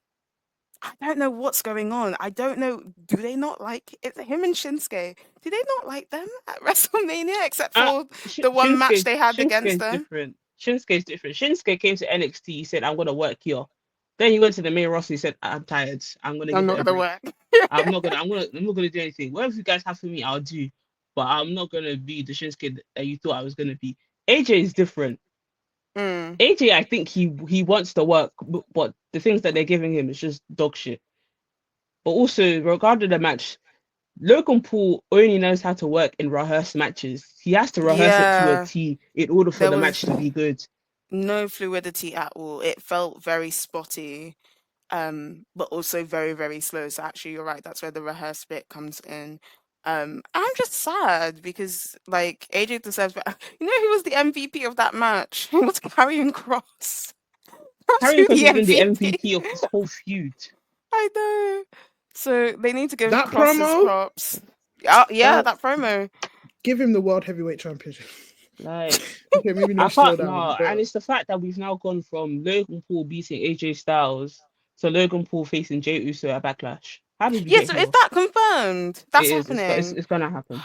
I don't know what's going on. I don't know. Do they not like it's him and Shinsuke? Do they not like them at WrestleMania except for the one match they had against Shinsuke's them? different. Shinsuke's different. Shinsuke came to NXT. He said, "I'm gonna work here." Then he went to the main roster. He said, "I'm tired. I'm gonna I'm give it not a gonna break. work. I'm not gonna do anything. Whatever you guys have for me, I'll do. But I'm not gonna be the Shinsuke that you thought I was gonna be." AJ is different. Mm, AJ, I think he wants to work, but the things that they're giving him is just dog shit. But also, regarding the match, Logan Paul only knows how to work in rehearsed matches. He has to rehearse it to a yeah, T in order for there the was match to be good. no fluidity at all. It felt very spotty, but also very, very slow. So actually, you're right. That's where the rehearsed bit comes in. I'm just sad because like AJ deserves. You know who was the MVP of that match? It was Karrion Cross. That's Karrion who Kross the has been the MVP. MVP of this whole feud. I know. So they need to give That Cross his promo, props. Yeah, that that promo. give him the world heavyweight championship. Like, Okay, maybe I not slow can't no, down, and but it's the fact that we've now gone from Logan Paul beating AJ Styles to Logan Paul facing Jey Uso at Backlash. How did we Yeah, get so is here? that confirmed? It That's is. happening. It's gonna happen.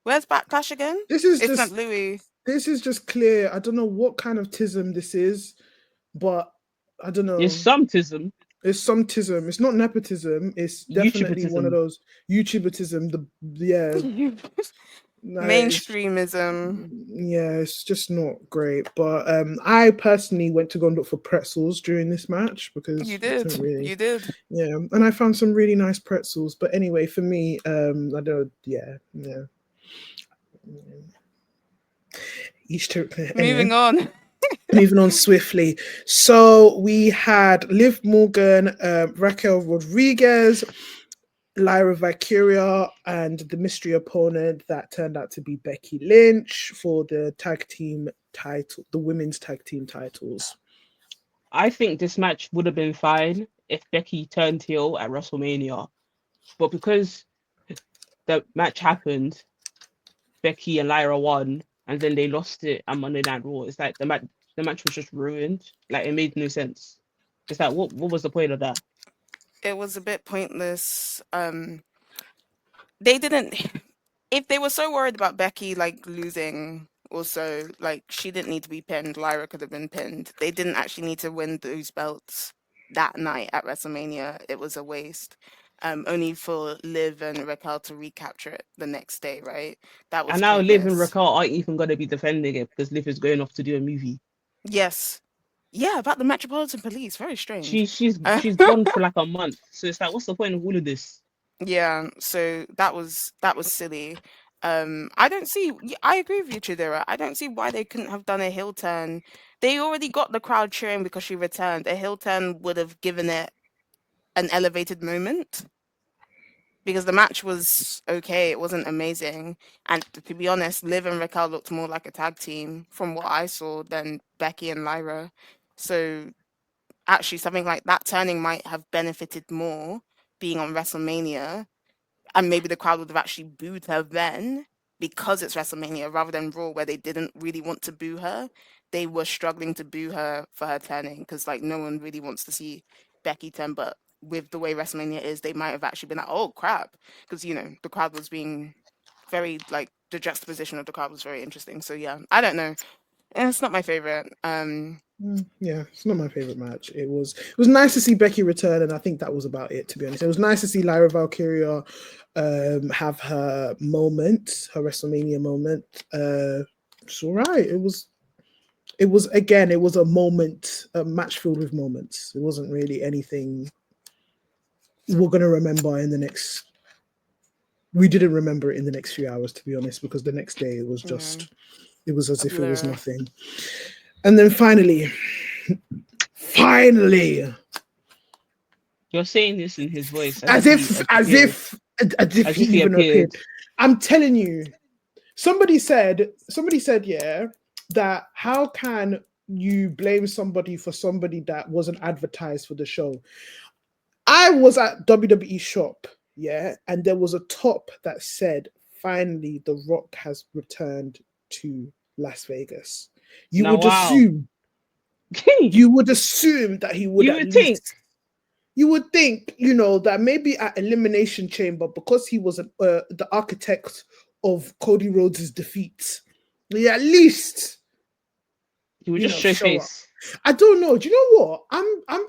Where's Backlash again? this is It's St. just Louis. this is just clear. I don't know what kind of tism this is, but I don't There's know. some tism, It's some tism. It's not nepotism. It's definitely one of YouTubeism. those YouTubeism. The yeah, no, Mainstreamism. it's just not great. But I personally went to go and look for pretzels during this match You because it did. didn't really, You did. yeah, and I found some really nice pretzels. But anyway, for me, I don't, yeah. Each to anyway. Moving on. Moving on swiftly. So we had Liv Morgan, Raquel Rodriguez, Lyra Valkyria, and the mystery opponent that turned out to be Becky Lynch for the tag team title, the women's tag team titles. I think this match would have been fine if Becky turned heel at WrestleMania, but because the match happened, Becky and Lyra won, and then they lost it on Monday Night Raw. It's like the match was just ruined. Like it made no sense. It's like what was the point of that? It was a bit pointless. They didn't if they were so worried about Becky like losing also like she didn't need to be pinned, Lyra could have been pinned. They didn't actually need to win those belts that night at WrestleMania. It was a waste. Only for Liv and Raquel to recapture it the next day, right? That was And now Liv and pointless. Raquel aren't even gonna be defending it because Liv is going off to do a movie. Yes. Yeah, about the Metropolitan Police. Very strange. She's gone for like a month. So it's like what's the point of all of this? Yeah, so that was silly. I don't see. I agree with you, Chidera. I don't see why they couldn't have done a heel turn. They already got the crowd cheering because she returned. A heel turn would have given it an elevated moment because the match was okay. It wasn't amazing, and to be honest, Liv and Raquel looked more like a tag team from what I saw than Becky and Lyra. So actually, something like that turning might have benefited more being on WrestleMania and maybe the crowd would have actually booed her then because it's WrestleMania rather than Raw where they didn't really want to boo her. they were struggling to boo her for her turning, because like no one really wants to see Becky turn. But with the way WrestleMania is, they might have actually been like, oh crap, because the crowd was being very like the juxtaposition of the crowd was very interesting. So yeah, I don't know. It's not my favorite. Yeah, it's not my favorite match. It was nice to see Becky return, and I think that was about it. To be honest, it was nice to see Lyra Valkyria have her moment, her WrestleMania moment. It's all right. It was a moment, a match filled with moments. It wasn't really anything we're gonna remember in the next. We didn't remember it in the next few hours, to be honest, because the next day it was just, it was as if it was nothing. And then finally, you're saying this in his voice, as if he even appeared. I'm telling you, somebody said, yeah, that how can you blame somebody for somebody that wasn't advertised for the show? I was at WWE shop, yeah, and there was a top that said, finally, The Rock has returned to Las Vegas. You would assume that he would you would think, that maybe at Elimination Chamber, because he was the architect of Cody Rhodes' defeat, at least he would just show face. I don't know. Do you know what?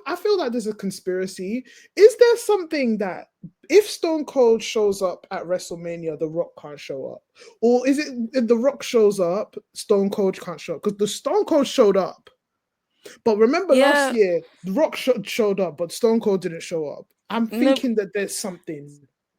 I feel like there's a conspiracy. Is there something that if Stone Cold shows up at WrestleMania, The Rock can't show up? Or is it if The Rock shows up, Stone Cold can't show up? Because the Stone Cold showed up. But remember last year, The Rock showed up, but Stone Cold didn't show up. I'm thinking that there's something.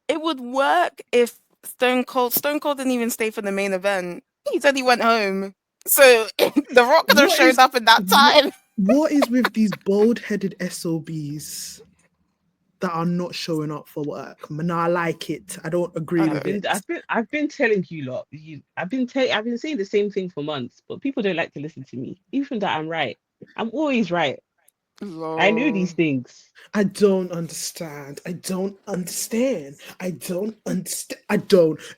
It would work if Stone Cold didn't even stay for the main event. He said he went home. So The Rock could have showed up in that time. What is with these bald-headed SOBs that are not showing up for work? No, I like it. I don't agree with it. I've been telling you lot. I've been saying the same thing for months, but people don't like to listen to me. Even that I'm right. I'm always right. Lord. I know these things. I don't understand. I don't.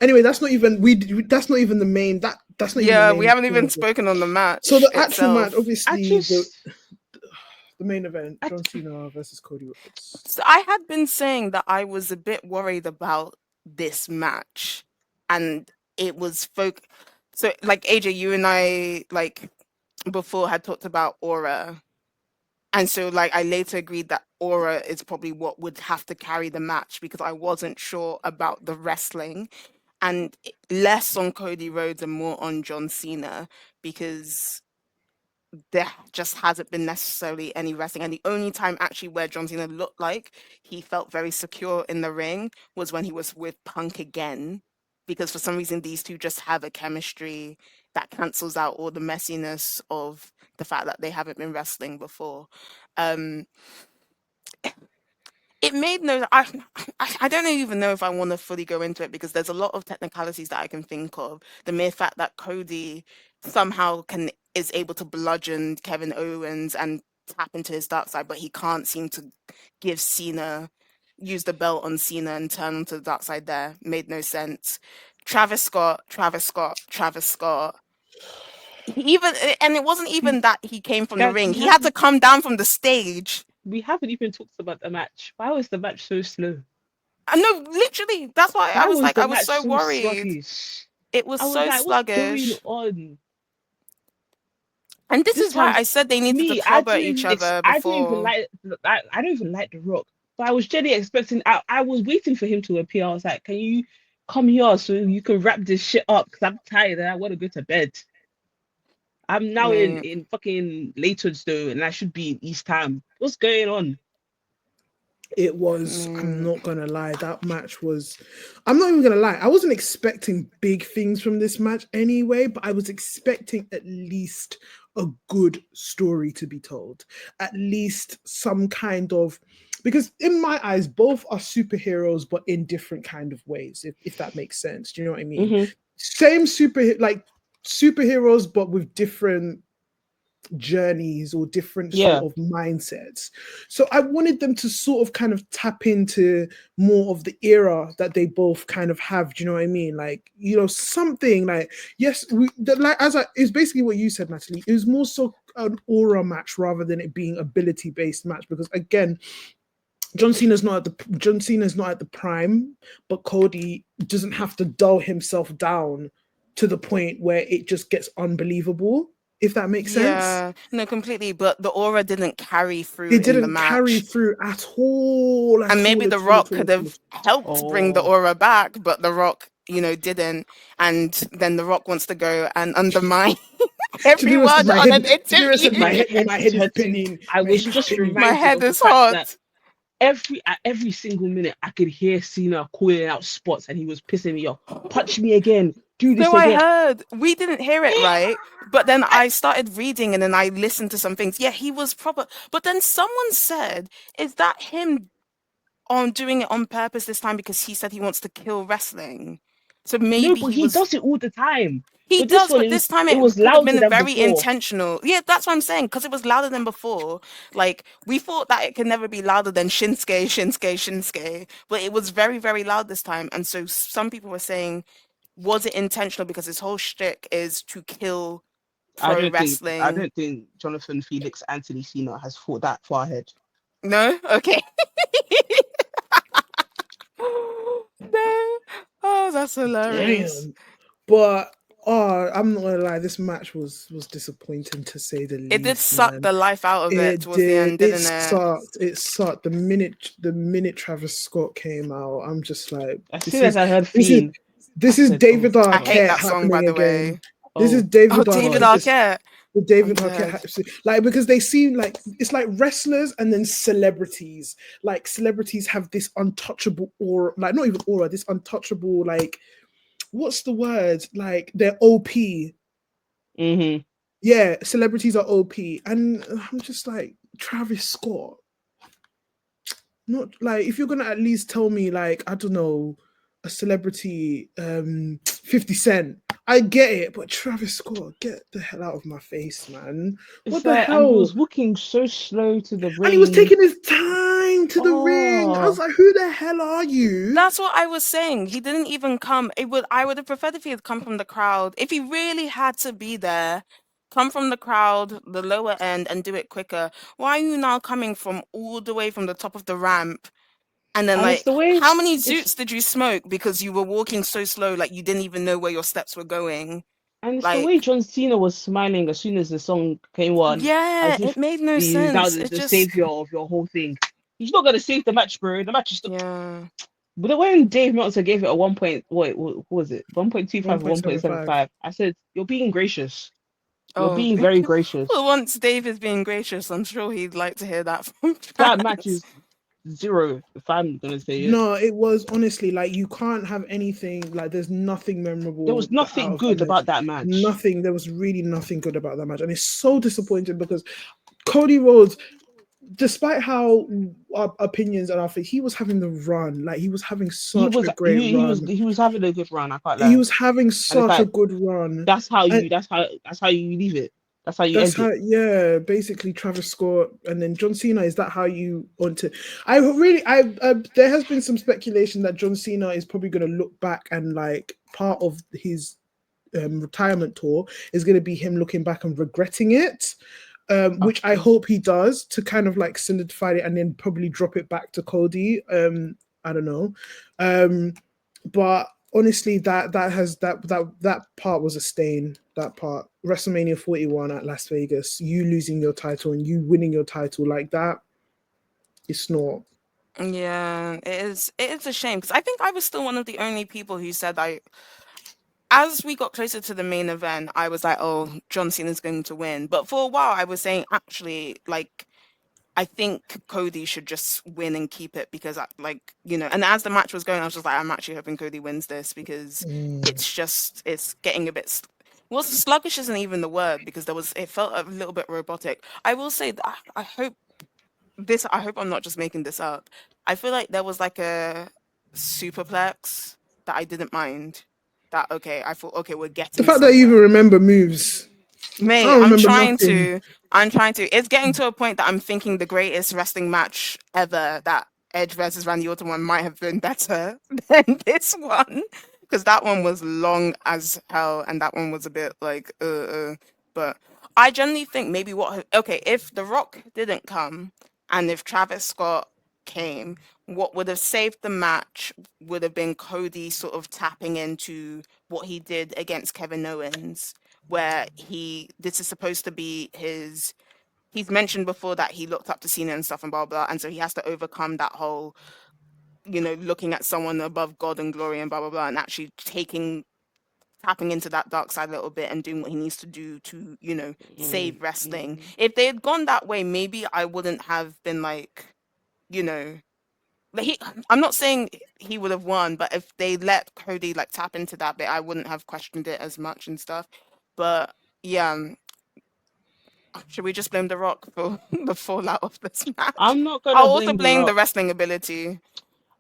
Anyway, that's not even That's not even the main. That's not. Yeah, even the main we haven't even spoken on the match. So the actual match, obviously, the main event, John Cena versus Cody Rhodes. So I had been saying that I was a bit worried about this match, and it was So like AJ, you and I before had talked about Aura. And so, I later agreed that Aura is probably what would have to carry the match, because I wasn't sure about the wrestling, and less on Cody Rhodes and more on John Cena, because there just hasn't been necessarily any wrestling. And the only time actually where John Cena looked like he felt very secure in the ring was when he was with Punk again, because for some reason these two just have a chemistry that cancels out all the messiness of the fact that they haven't been wrestling before. It made no. I don't even know if I want to fully go into it, because there's a lot of technicalities that I can think of. The mere fact that Cody somehow is able to bludgeon Kevin Owens and tap into his dark side, but he can't seem to use the belt on Cena and turn onto the dark side there. Made no sense. Travis Scott. And it wasn't even that he came from the ring. He had to come down from the stage. We haven't even talked about the match. Why was the match so slow? No, literally. That's why I was so worried. Sluggish. It was so sluggish. What's going on? And this is why I said they needed to cover each other before. I don't even like The Rock. But I was genuinely expecting. I was waiting for him to appear. I was like, "Can you come here so you can wrap this shit up? Because I'm tired and I want to go to bed. I'm now in fucking Leytonstone and I should be in East Ham. What's going on?" It was, I'm not gonna lie, that match was, I'm not even gonna lie, I wasn't expecting big things from this match anyway, but I was expecting at least a good story to be told. At least some kind of, because in my eyes, both are superheroes, but in different kind of ways, if that makes sense. Do you know what I mean? Mm-hmm. Same superheroes, but with different journeys or different Yeah. sort of mindsets. So I wanted them to sort of kind of tap into more of the era that they both kind of have. Do you know what I mean? Like, you know, something like, yes, like it's basically what you said, Natalie. It was more so an aura match rather than it being ability based match, because again, John Cena's not at the prime, but Cody doesn't have to dull himself down to the point where it just gets unbelievable, if that makes sense. Yeah, no, completely. But the aura didn't carry through It in the didn't carry match. through at all, And maybe The at all, Rock at all, could at all. have helped bring the Oh. aura back, but The Rock, didn't. And then The Rock wants to go and undermine To be honest, everyone on an my interview. head, when my head is Hurting. spinning, I my was head is just spinning. My reminded head of the is fact that hot. every single minute I could hear Cena calling out spots, and he was pissing me off. Punch me again. Do this So I again. heard. We didn't hear it, right? But then I started reading and then I listened to some things. Yeah, he was proper. But then someone said, is that him on doing it on purpose this time because he said he wants to kill wrestling? So No, maybe but he he was. does it all the time. He But this does, one, but this time it it was could have louder been than very before. intentional. Yeah, that's what I'm saying, because it was louder than before. Like, we thought that it could never be louder than Shinsuke, Shinsuke, Shinsuke, but it was very, very loud this time. And so some people were saying, was it intentional because his whole shtick is to kill I pro don't think I wrestling? don't think Jonathan Felix Anthony Cena has thought that far ahead. No? Okay. No. Oh, that's hilarious. Damn. But I'm not gonna lie, this match was disappointing to say the It did least, suck man. the life out of it It towards the did. end, It didn't it? sucked. It sucked. The minute Travis Scott came out, I'm just like, As this soon as is I heard this is Fiend, I this is said, "Oh David I hate Arquette that song, by happening the again. way. This is oh, Oh, David David God." Arquette. Arquette. The I'm David Arquette, dead. like, because they seem like it's like wrestlers and then celebrities. Like celebrities have this untouchable aura, like not even aura, this untouchable, like, what's the word? Like they're OP. Mm-hmm. Yeah, celebrities are OP, and I'm just like, Travis Scott. Not like, if you're gonna at least tell me, like, I don't know, a celebrity, 50 Cent. I get it, but Travis Scott, get the hell out of my face, man. What It's the like, and he hell? was walking so slow to the And he was ring. taking his time to the ring. I was Oh, like, who the hell are you? That's what I was saying. He didn't even come. I would have preferred if he had come from the crowd. If he really had to be there, come from the crowd, the lower end, and do it quicker. Why are you now coming from all the way from the top of the ramp? And then, and it's like, the way how many it's zoots did you smoke because you were walking so slow, like you didn't even know where your steps were going? and it's the way Like, John Cena was smiling as soon as the song came on, yeah, as it if made no he's now sense. the, It the just, savior of your whole thing. He's not gonna save the match, bro. The match is still. yeah. But the way Dave Meltzer gave it a 1 point, what was it? 1.25 or 1.75. 1.75. I said, you're being gracious. You're Oh, being very gracious. well, once Dave is being gracious, I'm sure he'd like to hear that from That match fans. is zero, if I'm gonna say it. No, it was honestly like, you can't have anything, like, there's nothing There memorable was out nothing of that good match. about that match. Nothing. There was really nothing good about that match, and it's so disappointing because Cody Rhodes, despite how our opinions and our thing, he was having the run. Like, he was having He such was a great he, he was run. he was having a good run, I can't He lie. was having And it's such a like, good run. that's how And you that's how you leave it. That's how you that's end how, it. yeah, basically Travis Scott and then John Cena. Is that how you want to? I really, there has been some speculation that John Cena is probably going to look back and, like, part of his retirement tour is going to be him looking back and regretting it, Of which I course. hope he does, to kind of like solidify it and then probably drop it back to Cody. I don't know, but honestly, that part was a stain. That part, WrestleMania 41 at Las Vegas, you losing your title and you winning your title like that, it's not. Yeah, it is. It is a shame because I think I was still one of the only people who said as we got closer to the main event, I was like, "Oh, John Cena's going to win." But for a while, I was saying, actually, like, I think Cody should just win and keep it because, and as the match was going, I was just like, I'm actually hoping Cody wins this because it's getting a bit. Well, sluggish isn't even the word because it felt a little bit robotic. I will say that I hope I'm not just making this up. I feel like there was like a superplex that I didn't mind. That, okay, I thought, okay, we're The getting fact that you even somewhere. remember moves. Mate, don't I'm remember trying nothing. to. I'm trying to. It's getting to a point that I'm thinking the greatest wrestling match ever, that Edge versus Randy Orton one, might have been better than this one, because that one was long as hell, and that one was a bit like, But I generally think maybe okay, if The Rock didn't come, and if Travis Scott came, what would have saved the match would have been Cody sort of tapping into what he did against Kevin Owens, where this is supposed to be he's mentioned before that he looked up to Cena and stuff and blah blah, and so he has to overcome that whole, looking at someone above God and glory and blah blah blah, and actually tapping into that dark side a little bit and doing what he needs to do to, save wrestling. If they had gone that way, maybe I wouldn't have been like, you know, I'm not saying he would have won, but if they let Cody like tap into that bit, I wouldn't have questioned it as much and stuff. But yeah, should we just blame The Rock for the fallout of this match? I'm not I'll gonna also blame The blame the Rock. wrestling ability.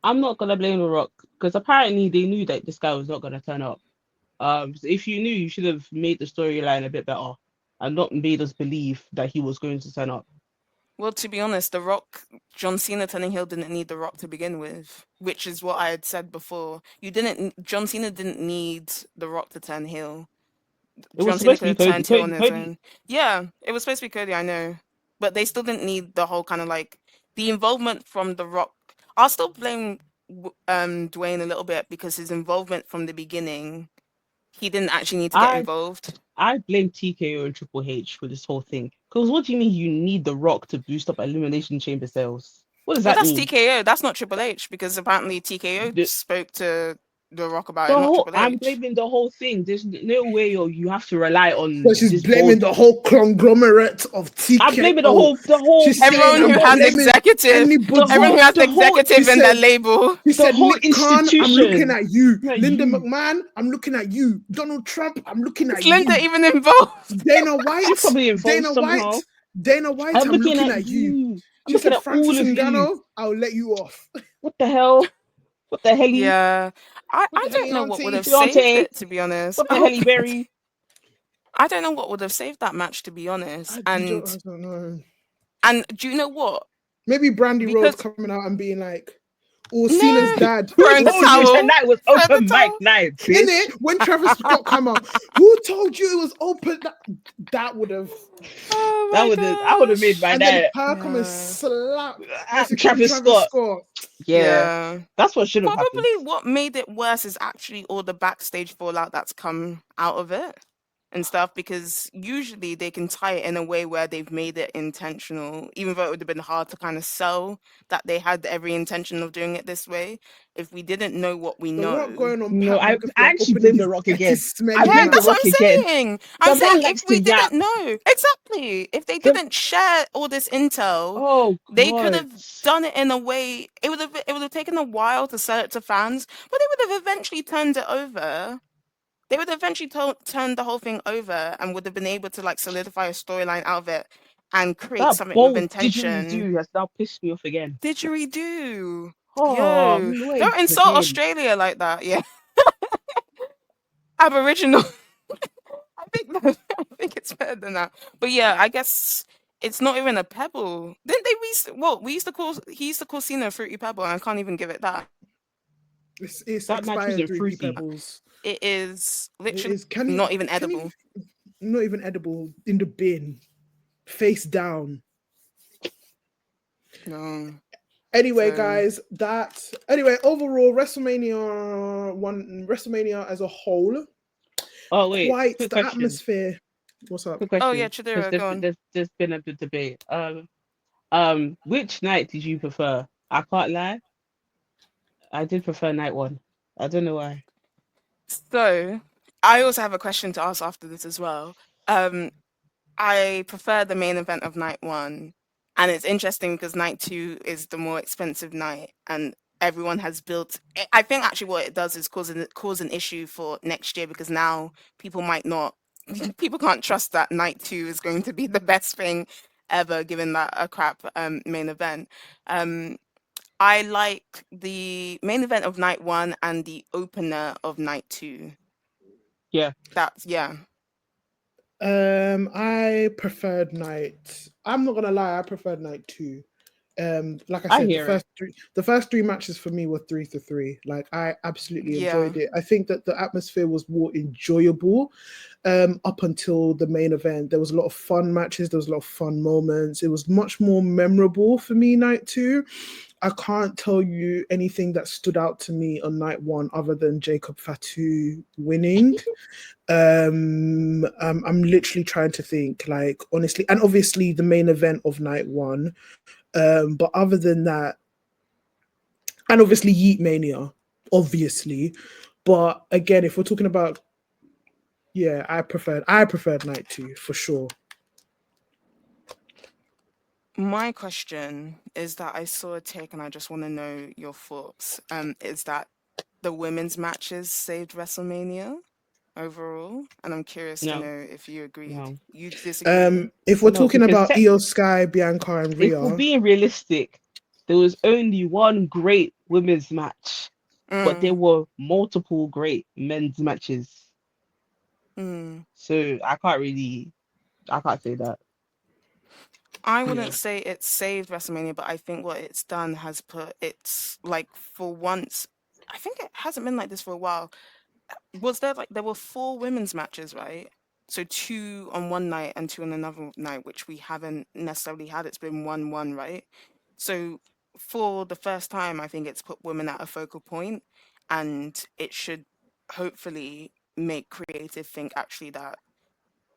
I'm not gonna blame The Rock because apparently they knew that this guy was not gonna turn up. So if you knew, you should have made the storyline a bit better and not made us believe that he was going to turn up. Well, to be honest, The Rock, John Cena turning heel didn't need The Rock to begin with, which is what I had said before. John Cena didn't need The Rock to turn heel. It was John Cena supposed to could be have Cody. turned heel on Cody, his Cody. own. Yeah, it was supposed to be Cody, I know. But they still didn't need the whole kind of like the involvement from The Rock. I'll still blame Dwayne a little bit because his involvement from the beginning, he didn't actually need to get I involved. I blame TKO and Triple H for this whole thing. Because what do you mean you need The Rock to boost up Elimination Chamber sales? What does But that that's mean? TKO. That's not Triple H because apparently TKO The, spoke to The Rock about the it, not whole Triple I'm H. blaming the whole thing. There's no way you have to rely So on she's this bold. blaming the whole conglomerate of I'm blaming TKO. the whole She's saying, Everyone I'm who not has blaming executive, anybody. everyone who has the whole executive she in their said- label. He the said, whole Nick Khan, I'm institution. looking at you. Like Linda you. McMahon, I'm looking at you. Donald Trump, I'm looking Is at Linda you. even involved? Dana White, She's probably involved somehow. Dana White, I'm I'm looking looking at at you. you. I'm She looking said, at Francis all of you. Ngannou, I'll let you off. What the hell? What the hell? Yeah, I What the don't hell, know what would auntie? have saved Deontay? it, to be honest. What the hell, Berry? I don't know what would have saved that match, to be honest. I And don't know. do you know what? Maybe Brandy Rose Because coming out and being like, oh, no, Cena's dad. throwing the Told you towel. tonight was Throw the open mic towel. night, In bitch. it, when Travis Scott come out, who told you it was open? That would have. Oh That my would I would have made my And then night. her come and Yeah. slap Travis Scott. Scott. Yeah, that's what should have happened. Probably what made it worse is actually all the backstage fallout that's come out of it and stuff, because usually they can tie it in a way where they've made it intentional, even though it would have been hard to kind of sell that they had every intention of doing it this way. If we didn't know what we The know. Rock going on No, Pat I McAfee actually opening blame The his Rock dirty, again. smelly I Yeah, blame The that's mouth. what Rock I'm again. saying. The I'm saying man if likes we to yap. didn't know, exactly, if they The- didn't share all this intel, Oh they could God. have done it in a way. It would have taken a while to sell it to fans, but they would have eventually turned it over. They would eventually turn the whole thing over and would have been able to like solidify a storyline out of it and create That something with bold intention. didgeridoo has now pissed me off again. Didgeridoo. Oh, Yo, wait don't insult again. Australia like that. Yeah. Aboriginal. I think it's better than that. But yeah, I guess it's not even a pebble. Didn't they we used to call he used to call Cena a fruity pebble, and I can't even give it that. It's That match expired wasn't 3D fruity. pebbles. It is It literally is. Can you not even can you- edible. not even edible. In the bin, face down. No. Anyway, So- guys, overall, WrestleMania as a whole, Oh wait, quite quick the question. atmosphere. What's up? Quick question. Oh yeah, 'Cause Chidera, go on. there's been a bit debate. Which night did you prefer? I can't lie. I did prefer night one. I don't know why. So I also have a question to ask after this as well. I prefer the main event of night one, and it's interesting because night two is the more expensive night, and everyone has built. I think actually what it does is cause an issue for next year, because now people might not, people can't trust that night two is going to be the best thing ever, given that a crap main event. I like the main event of night one and the opener of night two. Yeah. That's yeah. I preferred night. I'm not gonna lie, I preferred night two. Like I I said, hear it. the first three matches for me were 3 to 3. Like I absolutely Yeah. enjoyed it. I think that the atmosphere was more enjoyable up until the main event. There was a lot of fun matches, there was a lot of fun moments. It was much more memorable for me, night two. I can't tell you anything that stood out to me on night one other than Jacob Fatu winning. I'm literally trying to think, like, honestly, and obviously the main event of night one. But other than that, and obviously Yeet Mania, obviously. But again, if we're talking about, yeah, I preferred night two for sure. My question is that I saw a take and I just want to know your thoughts. Is that the women's matches saved WrestleMania overall? And I'm curious to No, know if you agreed. no, You disagree? If we're no, talking because about Io Sky, Bianca, and if we're Rhea, being realistic, there was only one great women's match, but there Mm, were multiple great men's matches. mm. So I can't say that. I Yeah. wouldn't say it saved WrestleMania, but I think what it's done has put it's like for once. I think it hasn't been like this for a while. Was there like there were four women's matches, right? So two on one night and two on another night, which we haven't necessarily had. It's been 1-1, right? So for the first time, I think it's put women at a focal point, and it should hopefully make creative think actually that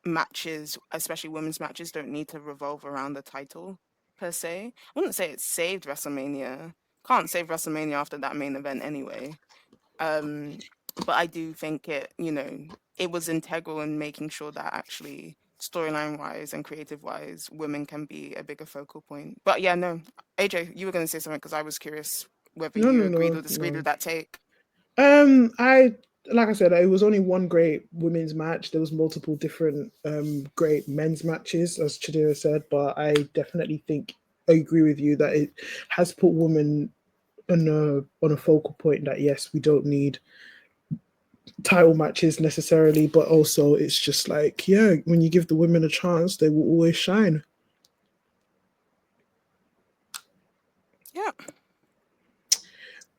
matches, especially women's matches, don't need to revolve around the title per se. I wouldn't say it saved WrestleMania. Can't save WrestleMania after that main event anyway. Um, but I do think it was integral in making sure that actually storyline wise and creative wise, women can be a bigger focal point. But yeah, no, AJ, you were going to say something because I was curious whether no, you no, agreed no, or disagreed no. with that take. I like I said, it was only one great women's match. There was multiple different great men's matches, as Chidera said, but I definitely think I agree with you that it has put women on a focal point that yes, we don't need title matches necessarily, but also it's just like, yeah, when you give the women a chance, they will always shine. Yeah.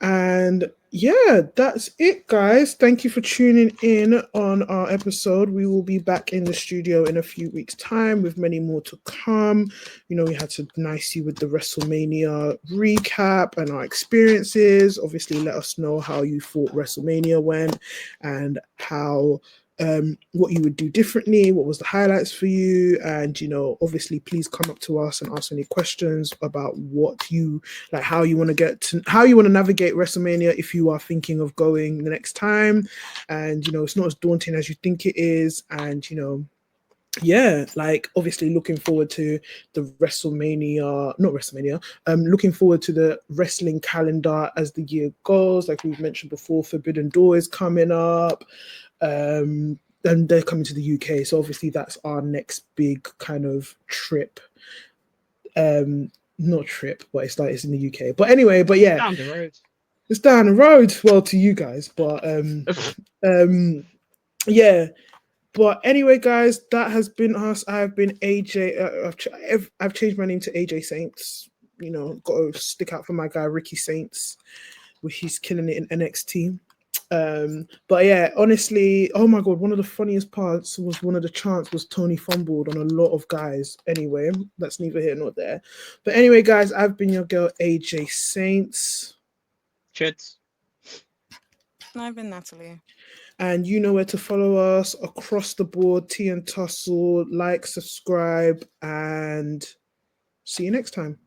And yeah, that's it, guys. Thank you for tuning in on our episode. We will be back in the studio in a few weeks' time with many more to come. You know, we had to nice you with the WrestleMania recap and our experiences. Obviously, let us know how you thought WrestleMania went and how what you would do differently, what was the highlights for you, and obviously please come up to us and ask any questions about what you like, how you want to navigate WrestleMania if you are thinking of going the next time. And it's not as daunting as you think it is. And yeah, like obviously looking forward to the WrestleMania, not WrestleMania, looking forward to the wrestling calendar as the year goes. Like we've mentioned before, Forbidden Door is coming up. And they're coming to the UK. So obviously that's our next big kind of trip. Not trip, but it's in the UK. But anyway, but yeah, Down the road. it's down the road. Well, to you guys, but yeah. But anyway, guys, that has been us. I've been AJ. I've changed my name to AJ Saints. Got to stick out for my guy Ricky Saints, which he's killing it in NXT. But yeah, honestly, oh my god, one of the funniest parts was one of the chants was Tony fumbled on a lot of guys. Anyway, that's neither here nor there. But anyway, guys, I've been your girl AJ Saints. Chidz. And I've been Natalie. And you know where to follow us across the board. T and Tussle, like, subscribe, and see you next time.